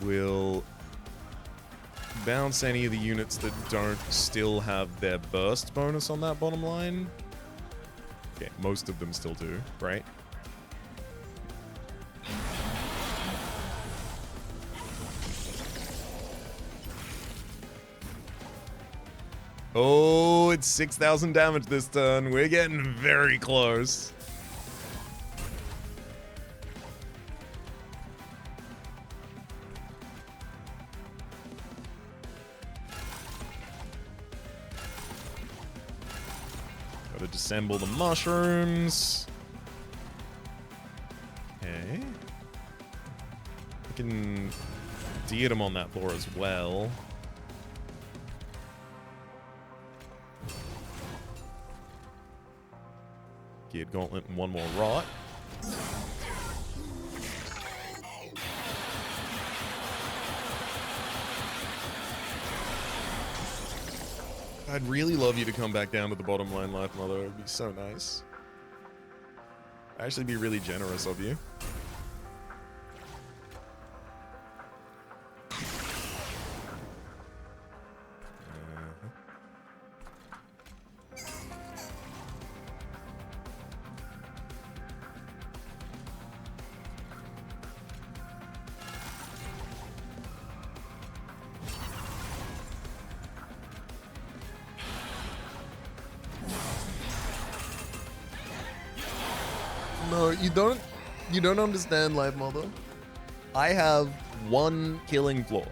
We'll bounce any of the units that don't still have their burst bonus on that bottom line. Okay, most of them still do, right? Oh, it's 6,000 damage this turn. We're getting very close. Gotta disassemble the mushrooms. Okay. I can deal them on that floor as well. Geared Gauntlet and one more Rot. I'd really love you to come back down to the bottom line, Lifemother. It would be so nice. Actually be really generous of you. No, you don't understand, Lifemother. I have one killing floor.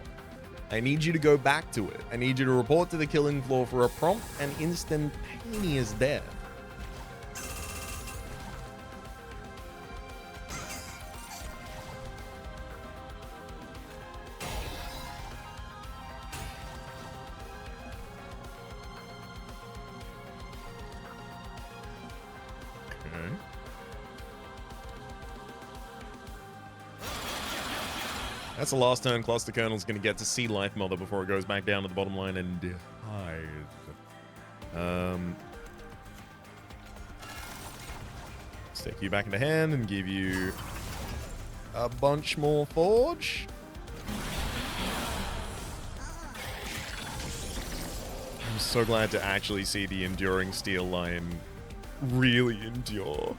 I need you to go back to it. I need you to report to the killing floor for a prompt and instantaneous death. That's the last turn Cluster Colonel's going to get to see Lifemother before it goes back down to the bottom line and hide. Stick you back into hand and give you a bunch more forge. I'm so glad to actually see the enduring steel line really endure.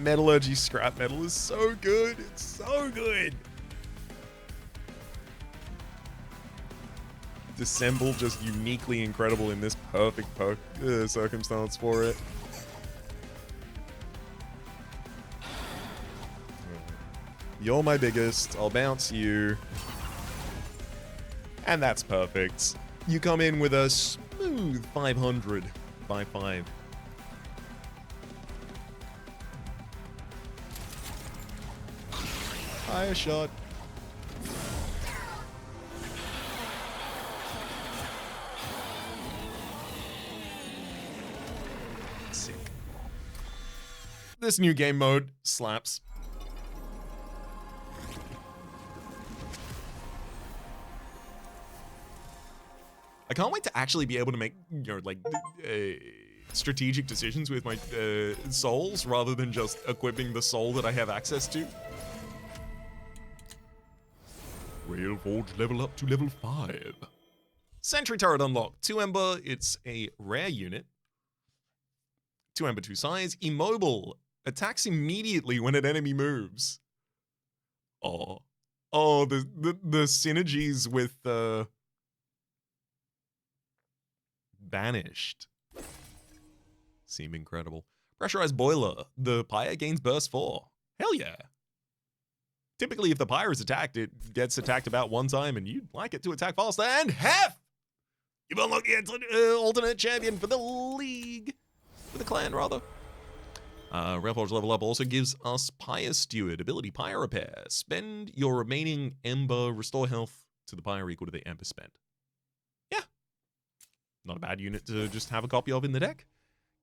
Metallurgy scrap metal is so good. It's so good. Dissemble just uniquely incredible in this perfect circumstance for it. You're my biggest. I'll bounce you. And that's perfect. You come in with a smooth 500 by 5. Fire shot. Sick. This new game mode slaps. I can't wait to actually be able to make, you know, like, strategic decisions with my souls rather than just equipping the soul that I have access to. Railforged level up to level 5. Sentry turret unlocked. 2 Ember, it's a rare unit. 2 Ember, 2 size. Immobile. Attacks immediately when an enemy moves. Oh. Oh, the synergies with Banished seem incredible. Pressurized boiler. The pyre gains burst 4. Hell yeah. Typically, if the pyre is attacked, it gets attacked about 1 time, and you'd like it to attack faster. And Hef! You've unlocked the alternate champion for the league. For the clan, rather. Railforged level up also gives us Pyre Steward. Ability Pyre Repair. Spend your remaining Ember. Restore health to the pyre equal to the Ember spent. Yeah. Not a bad unit to just have a copy of in the deck.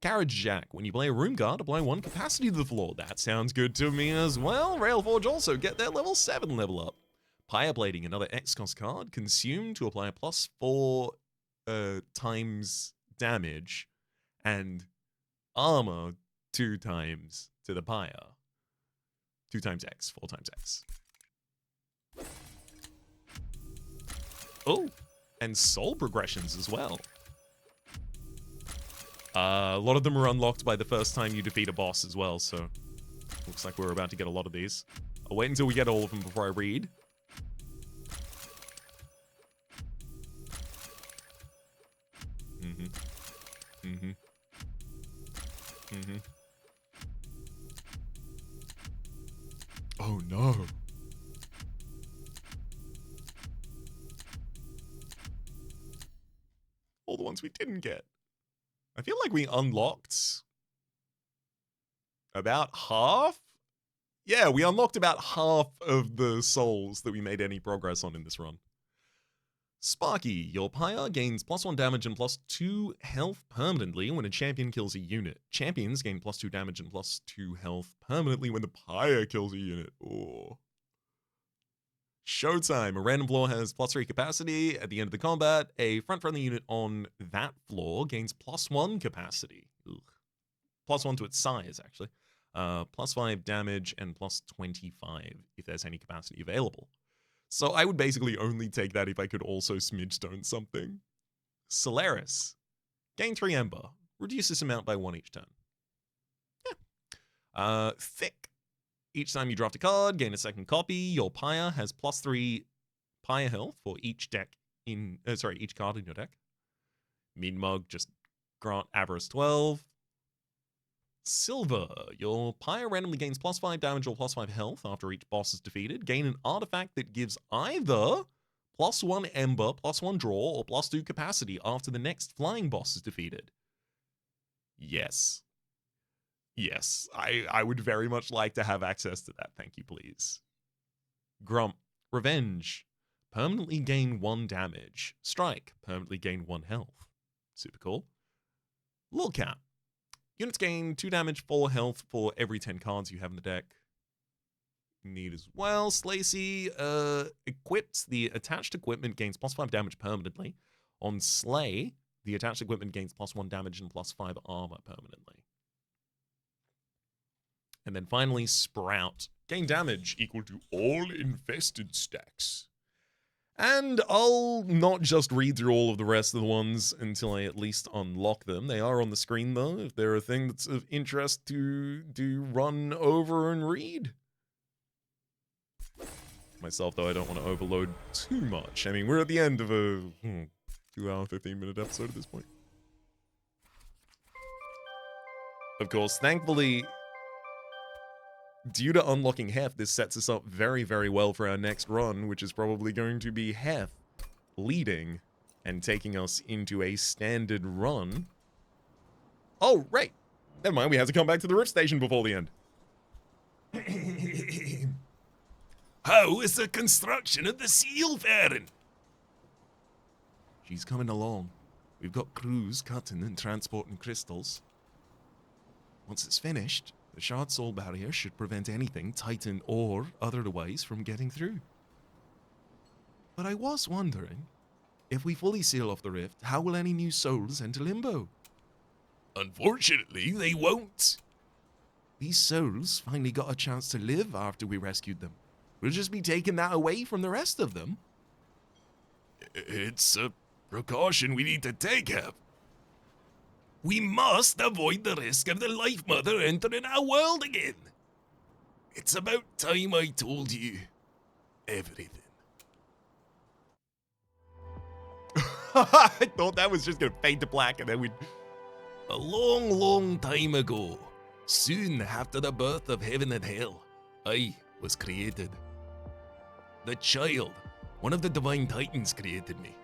Carriage Jack. When you play a room guard, apply 1 capacity to the floor. That sounds good to me as well. Railforged also get their level 7 level up. Pyre Blading, another X-Cost card. Consume to apply a +4 times damage. And armor 2 times to the pyre. 2 times X, 4 times X. Oh, and soul progressions as well. A lot of them are unlocked by the first time you defeat a boss as well, so looks like we're about to get a lot of these. I'll wait until we get all of them before I read. Oh no. All the ones we didn't get. I feel like we unlocked about half? Yeah, we unlocked about half of the souls that we made any progress on in this run. Sparky, your pyre gains +1 damage and +2 health permanently when a champion kills a unit. Champions gain +2 damage and +2 health permanently when the pyre kills a unit. Oh. Showtime. A random floor has +3 capacity. At the end of the combat, a front-friendly unit on that floor gains +1 capacity. Ugh. +1 to its size, actually. +5 damage and +25 if there's any capacity available. So I would basically only take that if I could also smidgestone something. Solaris. Gain 3 Ember. Reduce this amount by 1 each turn. Yeah. Thick. Each time you draft a card, gain a second copy. Your pyre has +3 pyre health for each deck in each card in your deck. Mid-Mug, just grant Avarice 12. Silver. Your pyre randomly gains +5 damage or +5 health after each boss is defeated. Gain an artifact that gives either +1 Ember, +1 draw, or +2 capacity after the next flying boss is defeated. Yes. Yes, I would very much like to have access to that. Thank you, please. Grump. Revenge. Permanently gain 1 damage. Strike. Permanently gain 1 health. Super cool. Lulcat. Units gain 2 damage, 4 health for every 10 cards you have in the deck. need as well. Slacy equips the attached equipment gains +5 damage permanently. On Slay, the attached equipment gains +1 damage and +5 armor permanently. And then finally, Sprout. Gain damage equal to all infested stacks. And I'll not just read through all of the rest of the ones until I at least unlock them. They are on the screen, though, if they're a thing that's of interest to run over and read. Myself, though, I don't want to overload too much. I mean, we're at the end of a 2-hour, 15-minute episode at this point. Of course, thankfully, due to unlocking Hef, this sets us up very, very well for our next run, which is probably going to be Hef leading and taking us into a standard run. Oh, right. Never mind, we have to come back to the Rift Station before the end.
How is the construction of the seal faring?
She's coming along. We've got crews cutting and transporting crystals. Once it's finished, the Shard Soul barrier should prevent anything, Titan or otherwise, from getting through. But I was wondering, if we fully seal off the rift, how will any new souls enter Limbo?
Unfortunately, they won't.
These souls finally got a chance to live after we rescued them. We'll just be taking that away from the rest of them.
It's a precaution we need to take, Hef. We must avoid the risk of the Lifemother entering our world again. It's about time I told you everything.
I thought that was just gonna fade to black and then we'd...
A long, long time ago, soon after the birth of heaven and hell, I was created. The child, one of the divine titans, created me.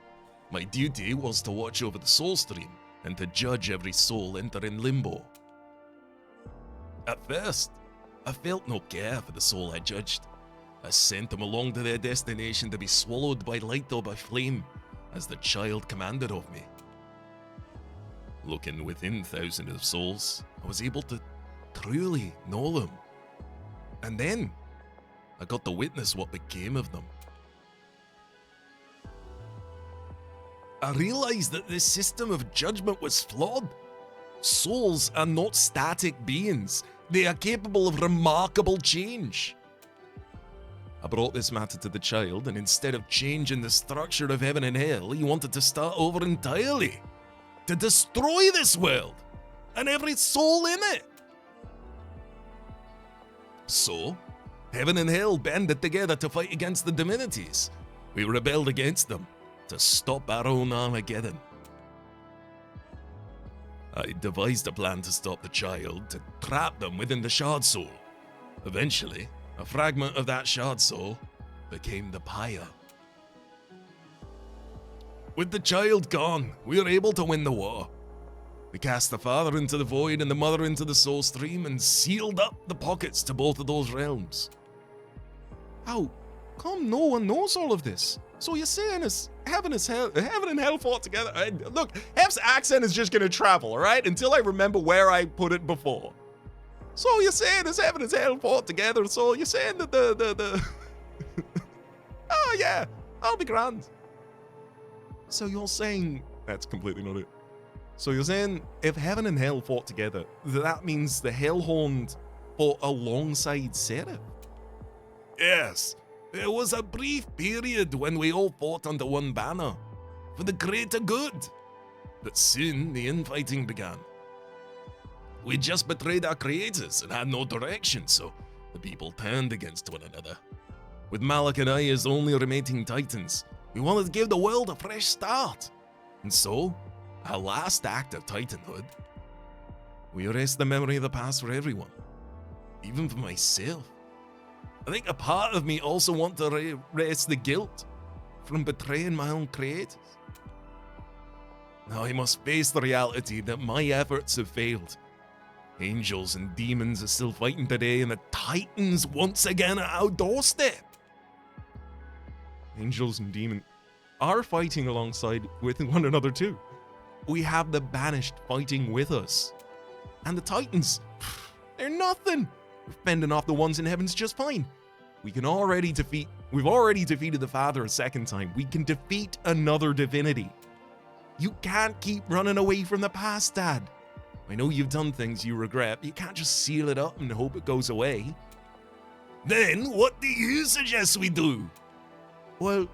My duty was to watch over the soul stream and to judge every soul entering Limbo. At first, I felt no care for the soul I judged. I sent them along to their destination to be swallowed by light or by flame, as the child commanded of me. Looking within thousands of souls, I was able to truly know them. And then, I got to witness what became of them. I realized that this system of judgment was flawed. Souls are not static beings. They are capable of remarkable change. I brought this matter to the child, and instead of changing the structure of heaven and hell, he wanted to start over entirely. To destroy this world, and every soul in it. So, heaven and hell banded together to fight against the divinities. We rebelled against them to stop our own Armageddon. I devised a plan to stop the child, to trap them within the Shard Soul. Eventually, a fragment of that Shard Soul became the pyre. With the child gone, we were able to win the war. We cast the father into the void and the mother into the soul stream and sealed up the pockets to both of those realms.
How come no one knows all of this? So you're saying is heaven and hell fought together? Look, Hef's accent is just gonna travel, alright? Until I remember where I put it before. So you're saying is heaven and hell fought together, so you're saying that the oh yeah, I'll be grand. So you're saying... That's completely not it. So you're saying if heaven and hell fought together, that means the Hellhound fought alongside Seraph?
Yes, there was a brief period when we all fought under one banner, for the greater good. But soon the infighting began. We just betrayed our creators and had no direction, so the people turned against one another. With Malak and I as the only remaining titans, we wanted to give the world a fresh start. And so, our last act of titanhood, we erased the memory of the past for everyone, even for myself. I think a part of me also wants to erase the guilt from betraying my own creators. Now I must face the reality that my efforts have failed. Angels and demons are still fighting today, and the titans once again at our doorstep.
Angels and demons are fighting alongside with one another too. We have the banished fighting with us. And the titans, they're nothing. We're fending off the ones in heavens just fine. We can already defeat, we've already defeated the Father a second time. We can defeat another divinity. You can't keep running away from the past, Dad. I know you've done things you regret, but you can't just seal it up and hope it goes away.
Then what do you suggest we do?
Well,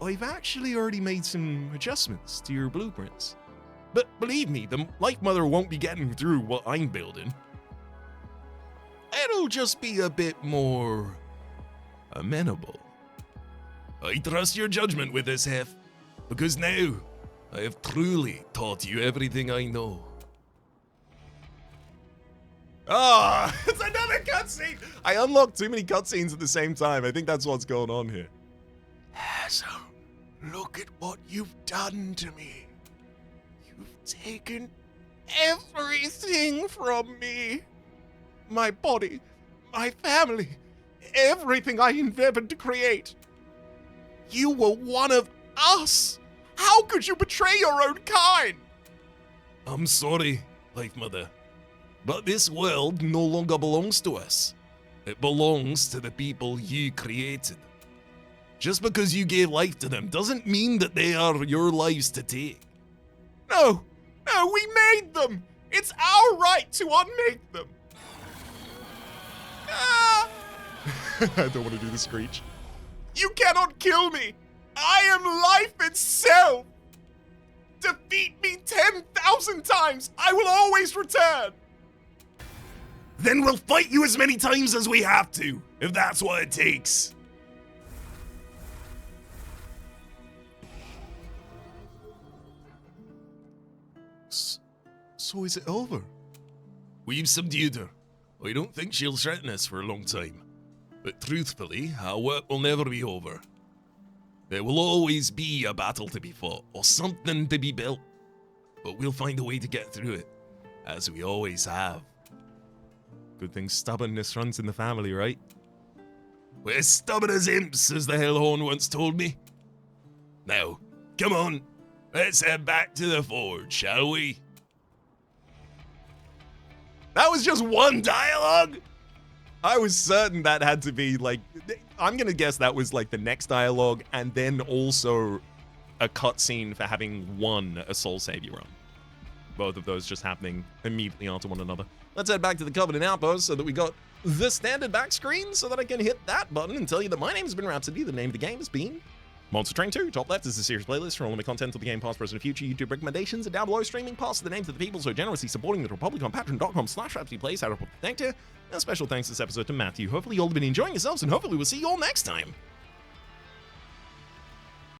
I've actually already made some adjustments to your blueprints. But believe me, the Lifemother won't be getting through what I'm building. It'll just be a bit more amenable.
I trust your judgment with this, Hef, because now I have truly taught you everything I know.
Ah, it's another cutscene! I unlocked too many cutscenes at the same time. I think that's what's going on here.
So, look at what you've done to me. You've taken everything from me. My body, my family, everything I endeavored to create. You were one of us. How could you betray your own kind?
I'm sorry, Lifemother, but this world no longer belongs to us. It belongs to the people you created. Just because you gave life to them doesn't mean that they are your lives to take.
No, we made them. It's our right to unmake them. Ah!
I don't want to do the screech.
You cannot kill me. I am life itself. Defeat me 10,000 times. I will always return.
Then we'll fight you as many times as we have to, if that's what it takes.
So is it over?
We've subdued her. I don't think she'll threaten us for a long time. But truthfully, our work will never be over. There will always be a battle to be fought, or something to be built. But we'll find a way to get through it, as we always have.
Good thing stubbornness runs in the family, right?
We're stubborn as imps, as the Hellhorn once told me. Now, come on, let's head back to the forge, shall we?
That was just one dialogue? I was certain that had to be like, I'm gonna guess that was like the next dialogue and then also a cutscene for having won a Soul Savior run. Both of those just happening immediately after one another. Let's head back to the Covenant Outpost so that we got the standard back screen so that I can hit that button and tell you that my name has been Rhapsody. The name of the game has been Monster Train 2. Top left is the series playlist for all of my content of the game, past, present, and future YouTube recommendations, and down below streaming past the names of the people so generously supporting the Republic on patreon.com/RhapsodyPlays, how to protect you. And a special thanks this episode to Matthew. Hopefully you all have been enjoying yourselves, and hopefully we'll see you all next time.